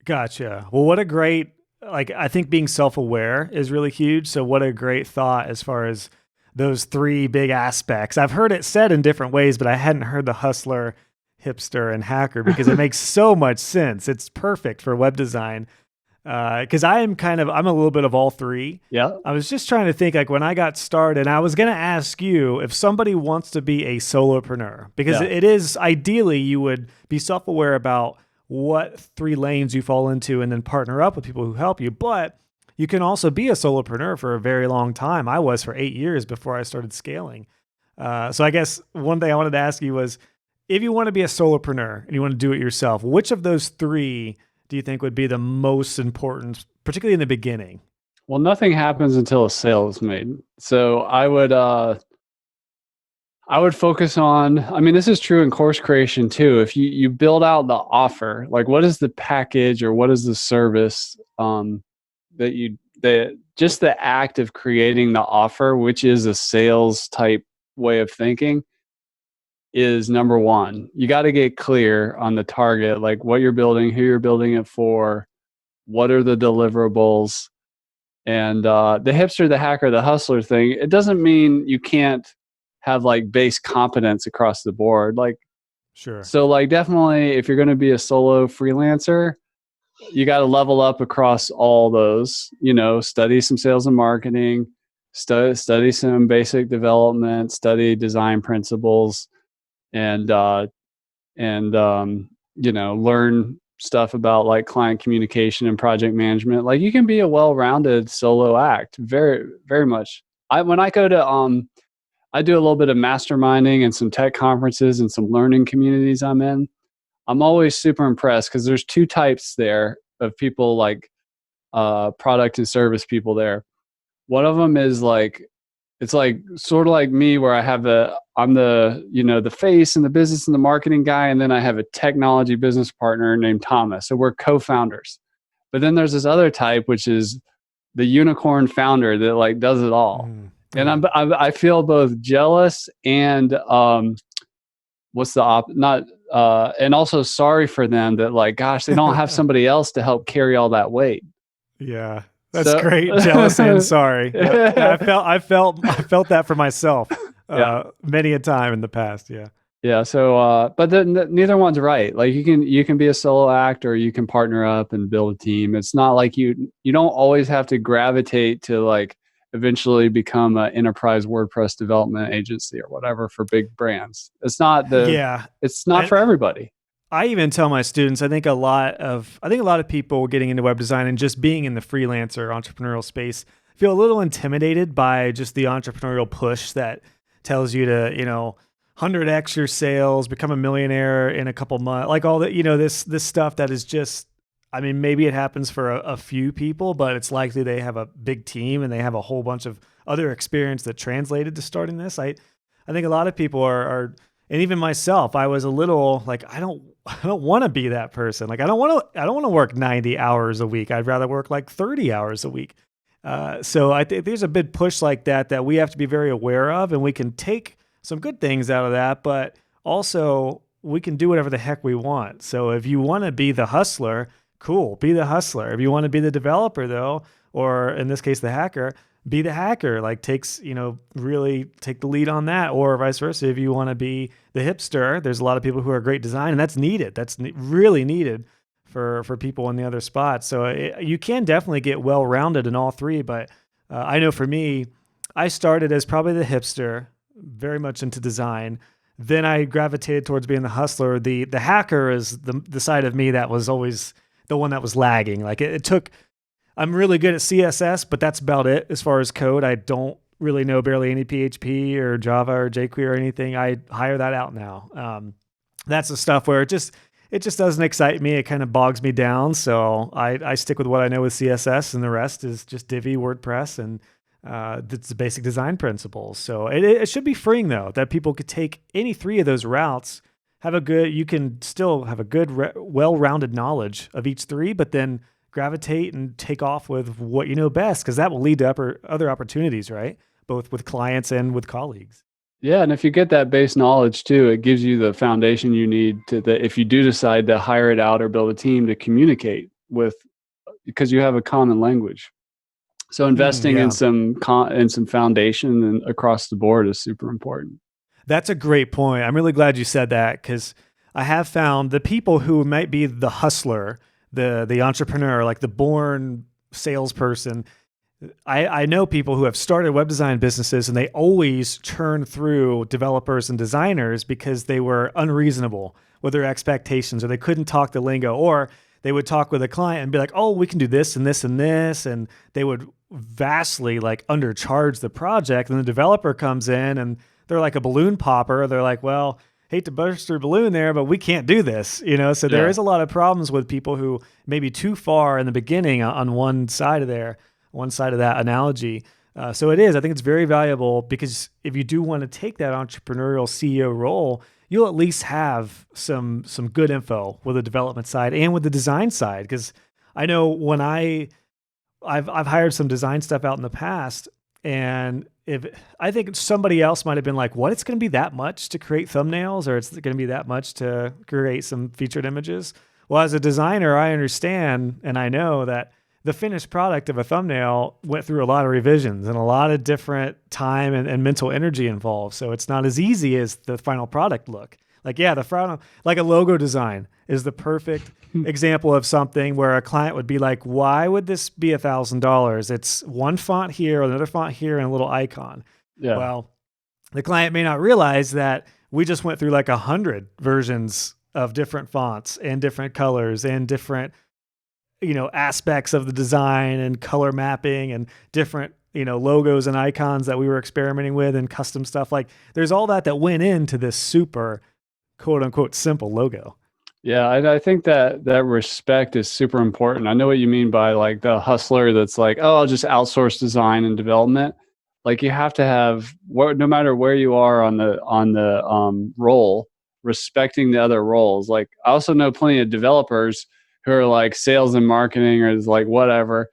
Gotcha. Well, what a great, I think being self-aware is really huge. So what a great thought as far as those 3 big aspects. I've heard it said in different ways, but I hadn't heard the hustler, hipster, and hacker, because it makes so much sense. It's perfect for web design. Because I'm a little bit of all 3.
Yeah.
I was just trying to think, like when I got started, I was going to ask you if somebody wants to be a solopreneur, because it is ideally you would be self-aware about what 3 lanes you fall into and then partner up with people who help you. But you can also be a solopreneur for a very long time. I was for 8 years before I started scaling. So I guess one thing I wanted to ask you was, if you want to be a solopreneur and you want to do it yourself, which of those 3 do you think would be the most important, particularly in the beginning?
Well, nothing happens until a sale is made. So I would focus on, I mean, this is true in course creation too. If you build out the offer, like what is the package or what is the service just the act of creating the offer, which is a sales type way of thinking, is number 1. You got to get clear on the target, like what you're building, who you're building it for, what are the deliverables. And the hipster, the hacker, the hustler thing, it doesn't mean you can't have like base competence across the board. Like
Sure.
So like definitely if you're going to be a solo freelancer, you got to level up across all those, study some sales and marketing, study some basic development, study design principles, and learn stuff about like client communication and project management. Like you can be a well-rounded solo act, very, very much. When I go to, I do a little bit of masterminding and some tech conferences and some learning communities I'm in. I'm always super impressed because there's two types there of people, like product and service people there. One of them is like, it's like sort of like me where I'm the, the face and the business and the marketing guy. And then I have a technology business partner named Thomas. So we're co-founders. But then there's this other type, which is the unicorn founder that like does it all. And I feel both jealous and and also sorry for them that like, gosh, they don't have somebody else to help carry all that weight.
Yeah. That's great. Jealous and sorry. Yeah, I felt that for myself many a time in the past. Yeah.
Yeah. So, but neither one's right. Like you can be a solo act or you can partner up and build a team. It's not like you don't always have to gravitate to like eventually become an enterprise WordPress development agency or whatever for big brands. It's not for everybody.
I even tell my students, I think a lot of people getting into web design and just being in the freelancer entrepreneurial space feel a little intimidated by just the entrepreneurial push that tells you to, 100x your sales, become a millionaire in a couple months, like all that, this stuff that is just, I mean, maybe it happens for a few people, but it's likely they have a big team and they have a whole bunch of other experience that translated to starting this. I think a lot of people are, and even myself, I was a little like, I don't want to be that person. Like, I don't want to work 90 hours a week. I'd rather work like 30 hours a week. So I think there's a big push like that we have to be very aware of, and we can take some good things out of that, but also we can do whatever the heck we want. So if you want to be the hustler, cool, be the hustler. If you want to be the developer though, or in this case, the hacker, be the hacker, like really take the lead on that, or vice versa. If you want to be the hipster, there's a lot of people who are great design, and that's needed. That's really needed for people in the other spots. So you can definitely get well-rounded in all three, but I know for me, I started as probably the hipster, very much into design. Then I gravitated towards being the hustler. The hacker is the side of me that was always the one that was lagging. Like it took, I'm really good at CSS, but that's about it as far as code. I don't really know barely any PHP or Java or jQuery or anything. I hire that out now. That's the stuff where it just doesn't excite me. It kind of bogs me down. So I stick with what I know with CSS, and the rest is just Divi, WordPress, and it's the basic design principles. So it should be freeing though, that people could take any three of those routes, you can still have a good, well-rounded knowledge of each three, but then gravitate and take off with what you know best, because that will lead to other opportunities, right? Both with clients and with colleagues.
Yeah, and if you get that base knowledge too, it gives you the foundation you need if you do decide to hire it out or build a team to communicate with, because you have a common language. So investing in some foundation and across the board is super important.
That's a great point. I'm really glad you said that, because I have found the people who might be the hustler, the entrepreneur, like the born salesperson. I know people who have started web design businesses, and they always churn through developers and designers because they were unreasonable with their expectations, or they couldn't talk the lingo, or they would talk with a client and be like, oh, we can do this and this and this. And they would vastly like undercharge the project. And the developer comes in and they're like a balloon popper. They're like, well, hate to burst your balloon there, but we can't do this, So there is a lot of problems with people who may be too far in the beginning on one side of that analogy. So I think it's very valuable, because if you do want to take that entrepreneurial CEO role, you'll at least have some good info with the development side and with the design side. Because I know when I've hired some design stuff out in the past, and I think somebody else might have been like, what, it's going to be that much to create thumbnails, or it's going to be that much to create some featured images? Well, as a designer, I understand, and I know that the finished product of a thumbnail went through a lot of revisions and a lot of different time and mental energy involved. So it's not as easy as the final product look. Like, yeah, the front, like a logo design is the perfect example of something where a client would be like, why would this be $1,000? It's one font here, another font here, and a little icon.
Yeah.
Well, the client may not realize that we just went through like 100 versions of different fonts and different colors and different, aspects of the design and color mapping and different, logos and icons that we were experimenting with and custom stuff. Like there's all that went into this super quote unquote simple logo.
Yeah, I think that respect is super important. I know what you mean by like the hustler that's like, oh, I'll just outsource design and development. Like you have to have, no matter where you are on the role, respecting the other roles. Like I also know plenty of developers who are like sales and marketing or is like whatever.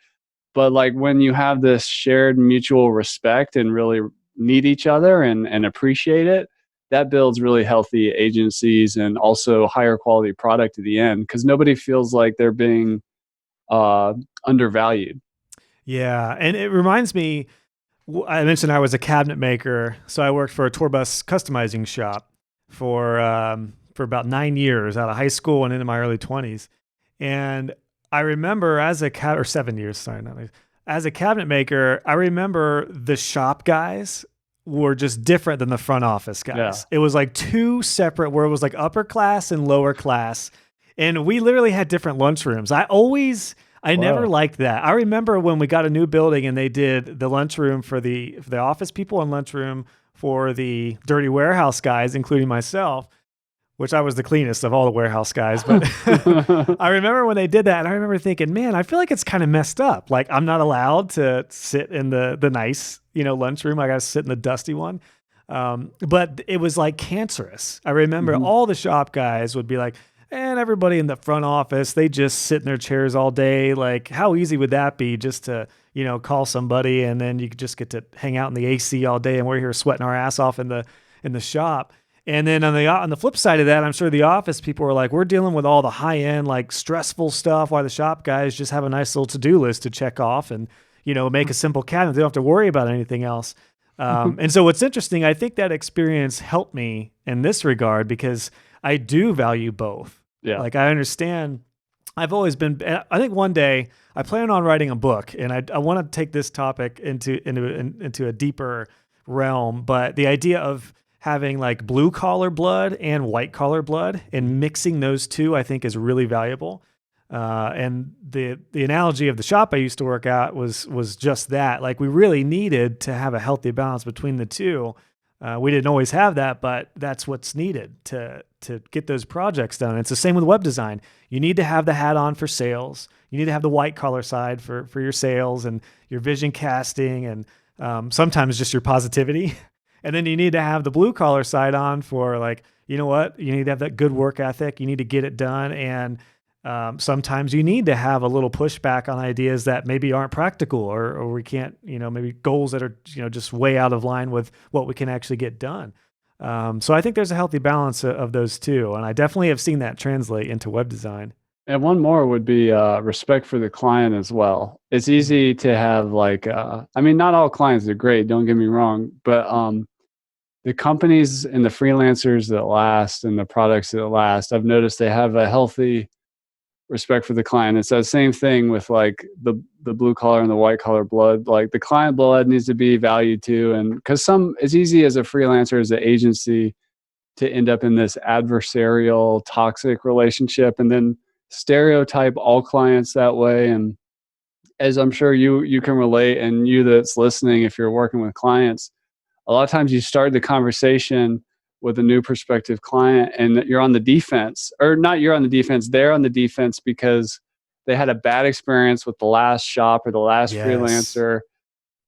But like when you have this shared mutual respect and really need each other and appreciate it, that builds really healthy agencies and also higher quality product at the end because nobody feels like they're being undervalued.
Yeah. And it reminds me, I mentioned I was a cabinet maker. So I worked for a tour bus customizing shop for about 9 years out of high school and into my early 20s. And I remember or 7 years, sorry, as a cabinet maker, I remember the shop guys were just different than the front office guys. Yeah. It was like two separate, where it was like upper class and lower class. And we literally had different lunchrooms. I never liked that. I remember when we got a new building and they did the lunchroom for the office people and lunchroom for the dirty warehouse guys, including myself, which I was the cleanest of all the warehouse guys. But I remember when they did that, and I remember thinking, man, I feel like it's kind of messed up. Like I'm not allowed to sit in the nice, lunchroom. I got to sit in the dusty one. But it was like cancerous. I remember all the shop guys would be like, and everybody in the front office, they just sit in their chairs all day. Like how easy would that be just to, call somebody and then you could just get to hang out in the AC all day and we're here sweating our ass off in the shop. And then on the flip side of that, I'm sure the office people were like, we're dealing with all the high end, like stressful stuff while the shop guys just have a nice little to-do list to check off and, make a simple cabinet. They don't have to worry about anything else. And so what's interesting, I think that experience helped me in this regard because I do value both.
Yeah.
Like I understand, I've always been, I think one day I plan on writing a book and I want to take this topic into a deeper realm, but the idea of having like blue collar blood and white collar blood and mixing those two, I think is really valuable. And the analogy of the shop I used to work at was just that. Like we really needed to have a healthy balance between the two. We didn't always have that, but that's what's needed to get those projects done. It's the same with web design. You need to have the hat on for sales. You need to have the white collar side for your sales and your vision casting and sometimes just your positivity. And then you need to have the blue collar side on for like, you know what? You need to have that good work ethic. You need to get it done. And sometimes you need to have a little pushback on ideas that maybe aren't practical or we can't, maybe goals that are, just way out of line with what we can actually get done. So I think there's a healthy balance of those two. And I definitely have seen that translate into web design.
And one more would be respect for the client as well. It's easy to have like, not all clients are great, don't get me wrong, but the companies and the freelancers that last and the products that last, I've noticed they have a healthy respect for the client. It's that same thing with like the blue collar and the white collar blood. Like the client blood needs to be valued too. And because it's easy as a freelancer, as an agency, to end up in this adversarial, toxic relationship and then stereotype all clients that way. And as I'm sure you can relate, and you that's listening, if you're working with clients, a lot of times you start the conversation with a new prospective client and you're on the defense, or not you're on the defense, they're on the defense because they had a bad experience with the last shop or the last freelancer.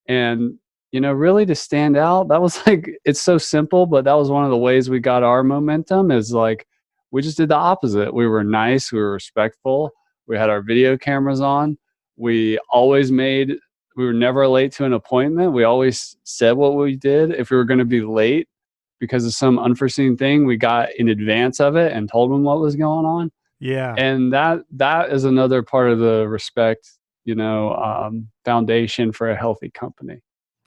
And, really to stand out, that was like, it's so simple, but that was one of the ways we got our momentum is like, we just did the opposite. We were nice. We were respectful. We had our video cameras on. We were never late to an appointment. We always said what we did. If we were going to be late because of some unforeseen thing, we got in advance of it and told them what was going on.
Yeah.
And that is another part of the respect, foundation for a healthy company.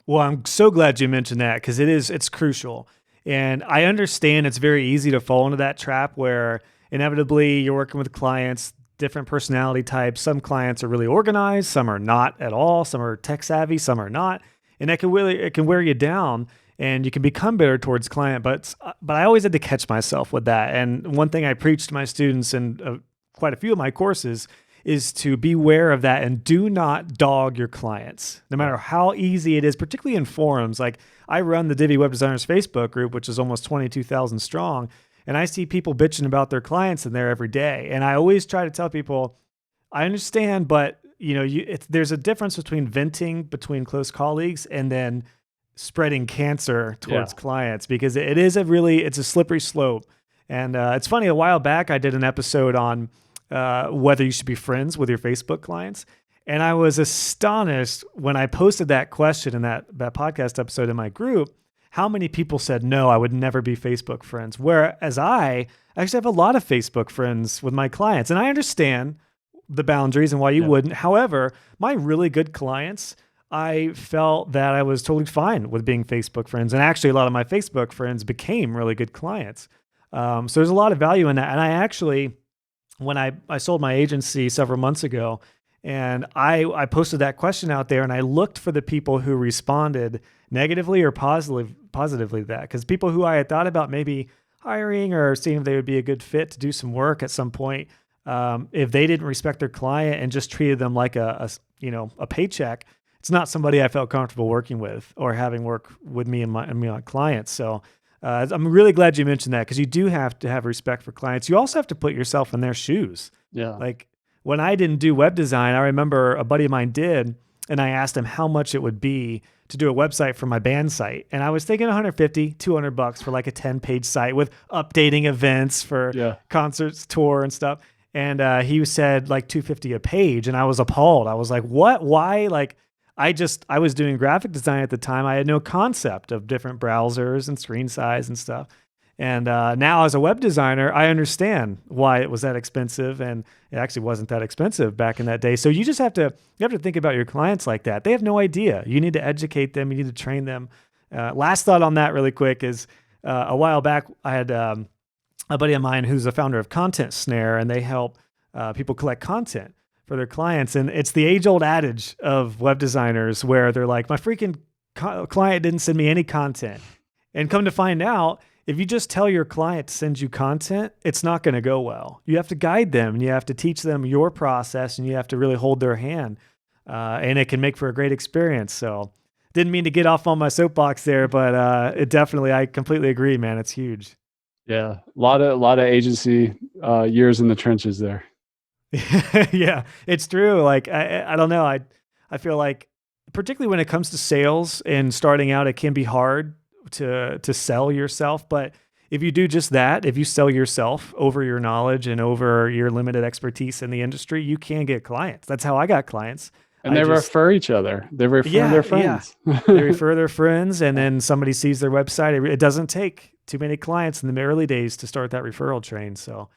Well, I'm so glad you mentioned that because it's crucial. And I understand it's very easy to fall into that trap where inevitably you're working with clients, different personality types. Some clients are really organized, some are not at all, some are tech savvy, some are not. And it can wear you down and you can become bitter towards client. But I always had to catch myself with that. And one thing I preach to my students in quite a few of my courses is to beware of that and do not dog your clients, no matter how easy it is, particularly in forums. Like I run the Divi Web Designers Facebook group, which is almost 22,000 strong. And I see people bitching about their clients in there every day. And I always try to tell people, I understand, but there's a difference between venting between close colleagues and then spreading cancer towards clients, because it's a slippery slope. And it's funny, a while back, I did an episode on whether you should be friends with your Facebook clients. And I was astonished when I posted that question in that podcast episode in my group, how many people said, no, I would never be Facebook friends. Whereas I actually have a lot of Facebook friends with my clients. And I understand the boundaries and why you wouldn't. However, my really good clients, I felt that I was totally fine with being Facebook friends. And actually, a lot of my Facebook friends became really good clients. So there's a lot of value in that. And I actually, when I sold my agency several months ago, and I posted that question out there, and I looked for the people who responded negatively or positively to that, because people who I had thought about maybe hiring or seeing if they would be a good fit to do some work at some point, if they didn't respect their client and just treated them like a paycheck, it's not somebody I felt comfortable working with or having work with me and my clients. So I'm really glad you mentioned that, because you do have to have respect for clients. You also have to put yourself in their shoes.
Yeah.
Like when I didn't do web design, I remember a buddy of mine did, and I asked him how much it would be to do a website for my band site. And I was thinking $150, $200 for like a 10-page site with updating events for concerts, tour and stuff. And he said like $250 a page. And I was appalled. I was like, what? Why? Like, I was doing graphic design at the time. I had no concept of different browsers and screen size and stuff. And now as a web designer, I understand why it was that expensive, and it actually wasn't that expensive back in that day. So you have to think about your clients like that. They have no idea. You need to educate them. You need to train them. Last thought on that really quick is a while back, I had a buddy of mine who's a founder of Content Snare, and they help people collect content for their clients. And it's the age-old adage of web designers where they're like, my freaking client didn't send me any content. And come to find out, if you just tell your client to send you content, it's not going to go well. You have to guide them, and you have to teach them your process, and you have to really hold their hand. And it can make for a great experience. So didn't mean to get off on my soapbox there, but I completely agree, man. It's huge.
Yeah. A lot of agency years in the trenches there.
Yeah, it's true. Like, I don't know. I feel like particularly when it comes to sales and starting out, it can be hard to sell yourself. But if you do just that, if you sell yourself over your knowledge and over your limited expertise in the industry, you can get clients. That's how I got clients.
And they refer each other. They refer their friends.
Yeah. They refer their friends, and then somebody sees their website. It doesn't take too many clients in the early days to start that referral train. So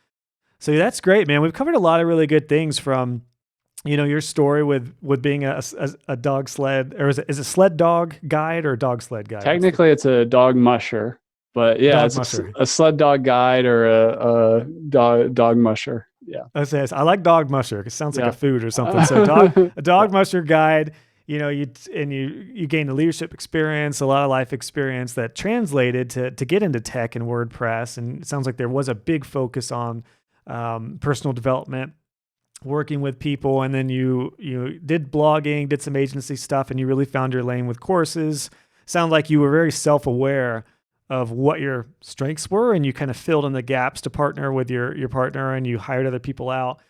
that's great, man. We've covered a lot of really good things, from your story with being a dog sled, or is it sled dog guide or dog sled guide?
Technically, it's a dog musher, but yeah, it's a sled dog guide or a dog musher. Yeah,
I like dog musher. It sounds like a food or something. So a dog musher guide. You gain the leadership experience, a lot of life experience that translated to get into tech and WordPress. And it sounds like there was a big focus on personal development, working with people, and then you did blogging, did some agency stuff, and you really found your lane with courses. Sound like you were very self-aware of what your strengths were, and you kind of filled in the gaps to partner with your partner, and you hired other people out.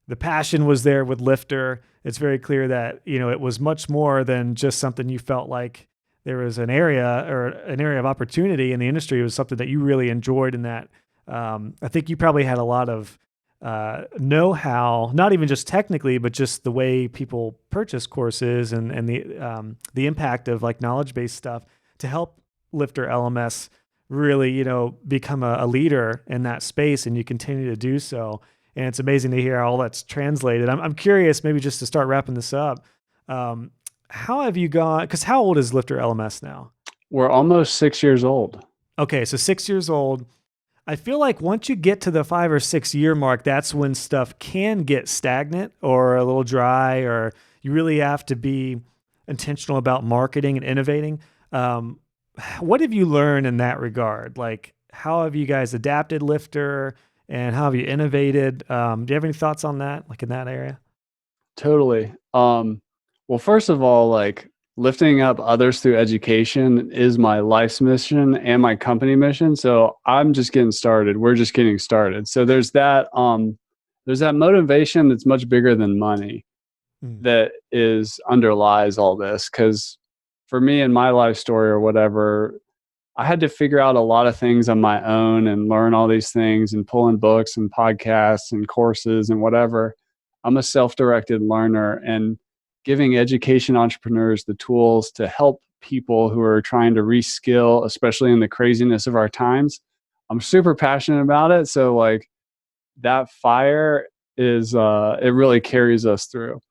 The passion was there with Lifter. It's very clear that it was much more than just something you felt like there was an area of opportunity in the industry. It was something that you really enjoyed, and that I think you probably had a lot of know-how, not even just technically, but just the way people purchase courses and the impact of like knowledge-based stuff to help LifterLMS really, become a leader in that space, and you continue to do so. And it's amazing to hear all that's translated. I'm curious, maybe just to start wrapping this up, how have you gone? Because how old is LifterLMS now?
We're almost 6 years old.
Okay, so 6 years old. I feel like once you get to the 5 or 6 year mark, that's when stuff can get stagnant or a little dry, or you really have to be intentional about marketing and innovating. Um, what have you learned in that regard? Like, how have you guys adapted Lifter and how have you innovated? Do you have any thoughts on that, like in that area?
Totally. Well, first of all, like lifting up others through education is my life's mission and my company mission. So I'm just getting started. We're just getting started. So there's that motivation that's much bigger than money
Mm.
that is underlies all this. Cause for me in my life story or whatever, I had to figure out a lot of things on my own and learn all these things and pull in books and podcasts and courses and whatever. I'm a self-directed learner, and giving education entrepreneurs the tools to help people who are trying to reskill, especially in the craziness of our times. I'm super passionate about it. So like that fire is it really carries us through.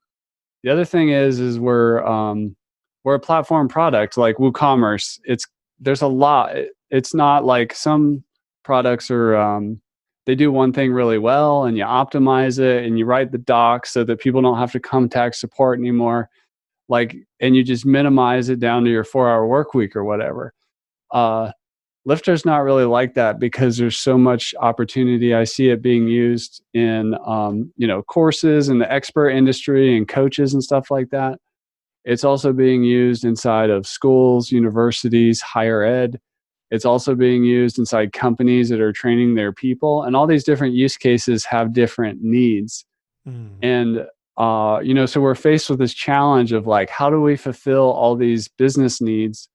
The other thing is we're a platform product like WooCommerce. There's a lot. It's not like some products are they do one thing really well and you optimize it and you write the docs so that people don't have to contact support anymore. Like, and you just minimize it down to your 4-hour work week or whatever. Uh, Lifter's not really like that because there's so much opportunity. I see it being used in courses in the expert industry and coaches and stuff like that. It's also being used inside of schools, universities, higher ed. It's also being used inside companies that are training their people. And all these different use cases have different needs.
Mm.
And, so we're faced with this challenge of like, how do we fulfill all these business needs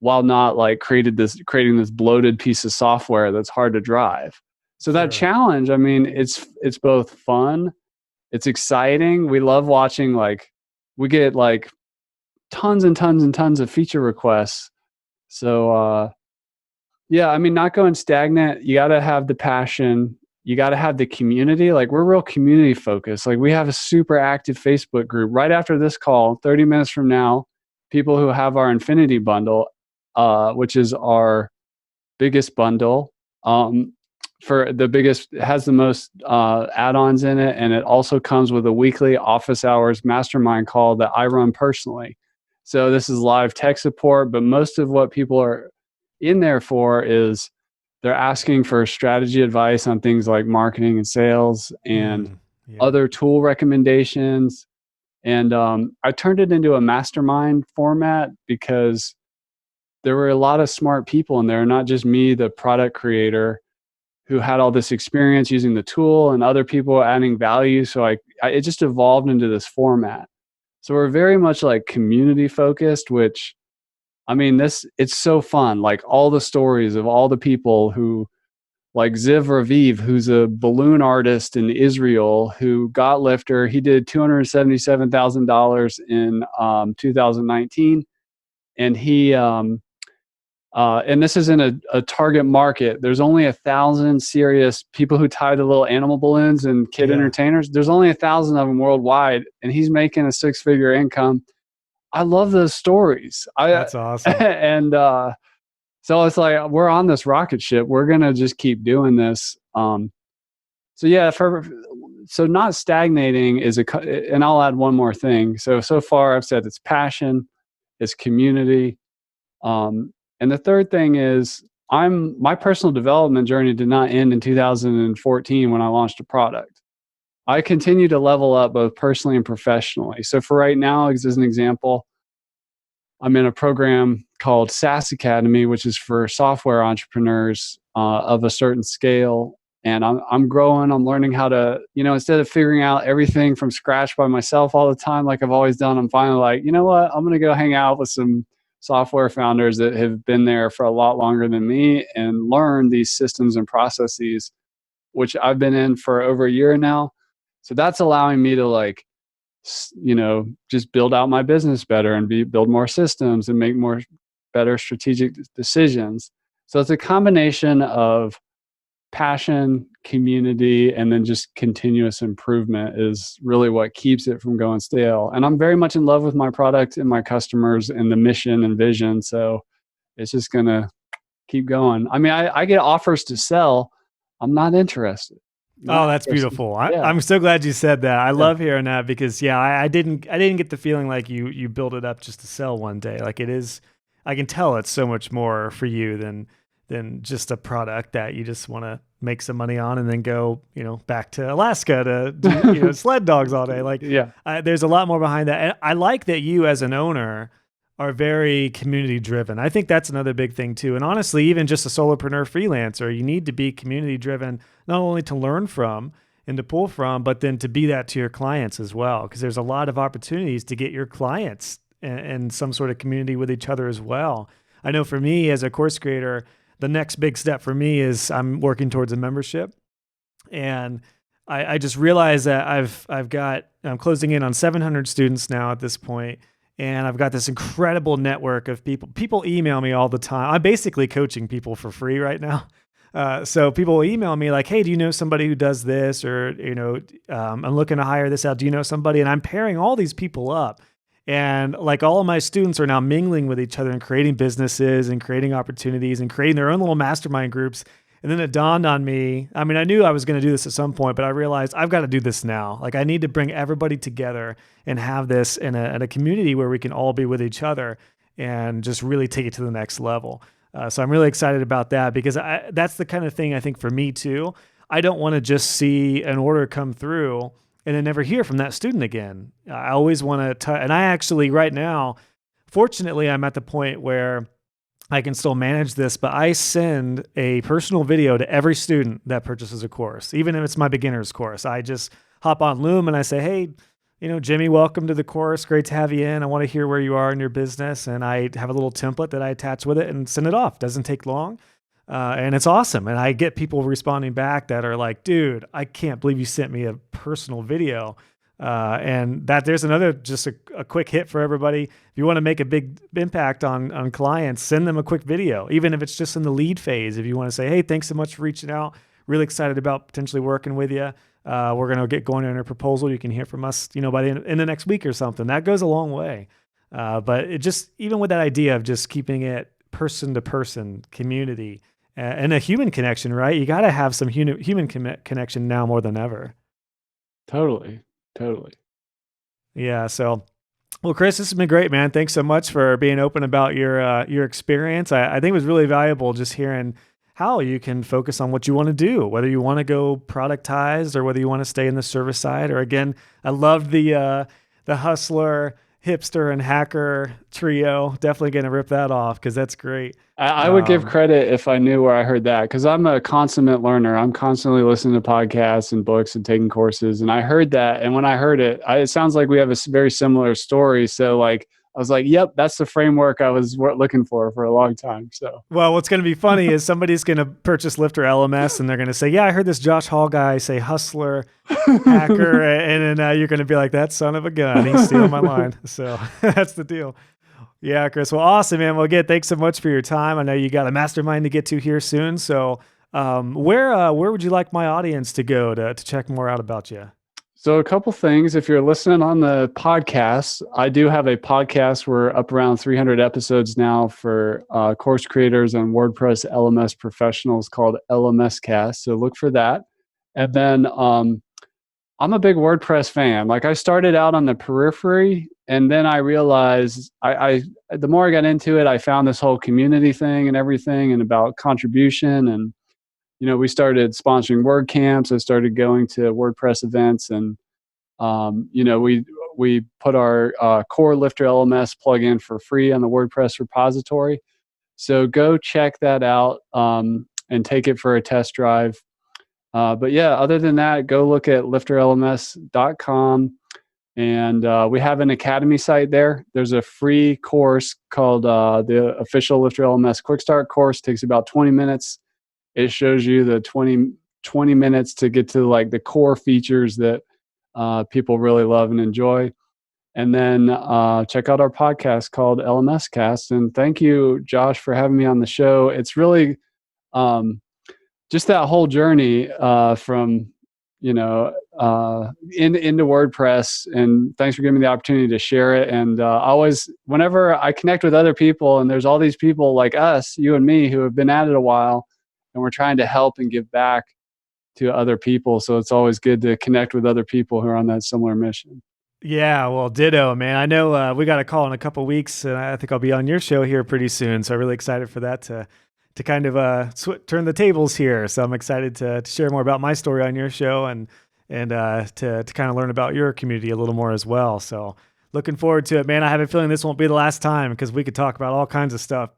while not like creating this bloated piece of software that's hard to drive? So that
Sure.
challenge, I mean, it's both fun, it's exciting. We love watching, like, we get like tons and tons and tons of feature requests. So yeah, I mean, not going stagnant. You got to have the passion. You got to have the community. Like, we're real community focused. Like, we have a super active Facebook group. Right after this call, 30 minutes from now, people who have our Infinity bundle, which is our biggest bundle, for the biggest, has the most add-ons in it, and it also comes with a weekly office hours mastermind call that I run personally. So this is live tech support, but most of what people are in there for is they're asking for strategy advice on things like marketing and sales and
Yeah.
other tool recommendations. And I turned it into a mastermind format because there were a lot of smart people in there, not just me, the product creator, who had all this experience using the tool, and other people adding value. So it just evolved into this format. So we're very much like community focused, which, I mean, it's so fun. Like all the stories of all the people who, like Ziv Raviv, who's a balloon artist in Israel who got Lifter. He did $277,000 in 2019. And and this is in a target market. There's only 1,000 serious people who tie the little animal balloons and kid
Yeah.
entertainers. There's only 1,000 of them worldwide, and he's making a 6-figure income. I love those stories.
That's awesome.
And so it's like we're on this rocket ship. We're gonna just keep doing this. So yeah, so not stagnating is and I'll add one more thing. So far I've said it's passion, it's community. And the third thing is my personal development journey did not end in 2014 when I launched a product. I continue to level up both personally and professionally. So for right now, as an example, I'm in a program called SaaS Academy, which is for software entrepreneurs of a certain scale. And I'm growing. I'm learning how to, instead of figuring out everything from scratch by myself all the time, like I've always done, I'm finally like, you know what? I'm going to go hang out with some software founders that have been there for a lot longer than me and learn these systems and processes, which I've been in for over a year now. So that's allowing me to just build out my business better and build more systems and make more better strategic decisions. So it's a combination of passion, community, and then just continuous improvement is really what keeps it from going stale. And I'm very much in love with my product and my customers and the mission and vision. So it's just going to keep going. I mean, I get offers to sell. I'm not interested.
Oh, that's beautiful. I'm so glad you said that. I love hearing that because I didn't get the feeling like you build it up just to sell one day. Like it is, I can tell it's so much more for you than just a product that you just want to make some money on and then go, back to Alaska to do, sled dogs all day. Like, there's a lot more behind that. And I like that you as an owner are very community driven. I think that's another big thing too. And honestly, even just a solopreneur freelancer, you need to be community driven, not only to learn from and to pull from, but then to be that to your clients as well. Because there's a lot of opportunities to get your clients in some sort of community with each other as well. I know for me as a course creator, the next big step for me is I'm working towards a membership. And I just realized that I'm closing in on 700 students now at this point. And I've got this incredible network of people. People email me all the time. I'm basically coaching people for free right now. So people will email me like, hey, do you know somebody who does this? Or, I'm looking to hire this out. Do you know somebody? And I'm pairing all these people up. And like all of my students are now mingling with each other and creating businesses and creating opportunities and creating their own little mastermind groups. And then it dawned on me. I mean, I knew I was going to do this at some point, but I realized I've got to do this now. Like I need to bring everybody together and have this in a community where we can all be with each other and just really take it to the next level. So I'm really excited about that because that's the kind of thing I think for me too. I don't want to just see an order come through and then never hear from that student again. I always want to, and I actually right now, fortunately, I'm at the point where I can still manage this, but I send a personal video to every student that purchases a course, even if it's my beginner's course. I just hop on Loom and I say, hey, Jimmy, welcome to the course. Great to have you in. I want to hear where you are in your business. And I have a little template that I attach with it and send it off. Doesn't take long. And it's awesome. And I get people responding back that are like, dude, I can't believe you sent me a personal video. And that there's another, just a quick hit for everybody. If you want to make a big impact on clients, send them a quick video, even if it's just in the lead phase. If you want to say, hey, thanks so much for reaching out. Really excited about potentially working with you. We're going to get going on a proposal. You can hear from us, by in the next week or something. That goes a long way. But it just, even with that idea of just keeping it person to person community and a human connection, right? You got to have some human connection now more than ever.
Totally.
Yeah. So, well, Chris, this has been great, man. Thanks so much for being open about your experience. I think it was really valuable just hearing how you can focus on what you want to do, whether you want to go productized or whether you want to stay in the service side. Or again, I loved the hustler, hipster, and hacker trio. Definitely going to rip that off because that's great.
I would give credit if I knew where I heard that, because I'm a consummate learner. I'm constantly listening to podcasts and books and taking courses. And I heard that. And when I heard it, it sounds like we have a very similar story. So like, I was like, yep, that's the framework I was looking for a long time. So,
well, what's going to be funny is somebody's going to purchase LifterLMS and they're going to say, yeah, I heard this Josh Hall guy say hustler, hacker. And then you're going to be like, that son of a gun. He's stealing my line. So that's the deal. Yeah, Chris. Well, awesome, man. Well, again, thanks so much for your time. I know you got a mastermind to get to here soon. So where would you like my audience to go to check more out about you?
So a couple things. If you're listening on the podcast, I do have a podcast. We're up around 300 episodes now for course creators and WordPress LMS professionals called LMS Cast. So look for that. And then I'm a big WordPress fan. Like I started out on the periphery, and then I realized the more I got into it, I found this whole community thing and everything, and about contribution. And we started sponsoring WordCamps. I started going to WordPress events, and we put our core LifterLMS plugin for free on the WordPress repository. So go check that out and take it for a test drive. But yeah, other than that, go look at lifterlms.com. And we have an academy site there. There's a free course called the official LifterLMS Quick Start course. It takes about 20 minutes. It shows you the 20 minutes to get to like the core features that people really love and enjoy. And then check out our podcast called LMS Cast. And thank you, Josh, for having me on the show. It's really just that whole journey from, into WordPress, and thanks for giving me the opportunity to share it. And always, whenever I connect with other people, and there's all these people like us, you and me, who have been at it a while, and we're trying to help and give back to other people. So it's always good to connect with other people who are on that similar mission.
Yeah, well, ditto, man. I know we got a call in a couple weeks, and I think I'll be on your show here pretty soon. So I'm really excited for that to kind of turn the tables here. So I'm excited to share more about my story on your show, and to kind of learn about your community a little more as well. So looking forward to it, man. I have a feeling this won't be the last time, because we could talk about all kinds of stuff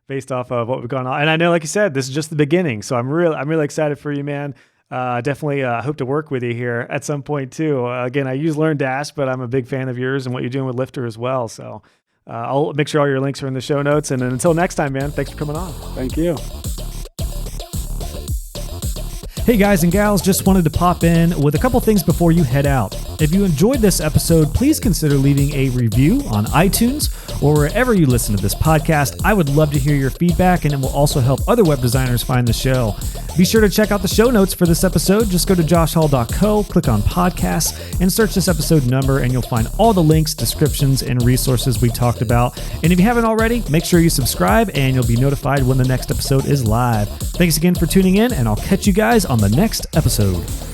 based off of what we've gone on. And I know, like you said, this is just the beginning. So I'm really excited for you, man. Definitely hope to work with you here at some point too. Again, I use LearnDash, but I'm a big fan of yours and what you're doing with Lifter as well. So I'll make sure all your links are in the show notes. And until next time, man, thanks for coming on.
Thank you.
Hey guys and gals, just wanted to pop in with a couple things before you head out. If you enjoyed this episode, please consider leaving a review on iTunes or wherever you listen to this podcast. I would love to hear your feedback, and it will also help other web designers find the show. Be sure to check out the show notes for this episode. Just go to joshhall.co, click on podcasts, and search this episode number, and you'll find all the links, descriptions, and resources we talked about. And if you haven't already, make sure you subscribe, and you'll be notified when the next episode is live. Thanks again for tuning in, and I'll catch you guys on the next episode.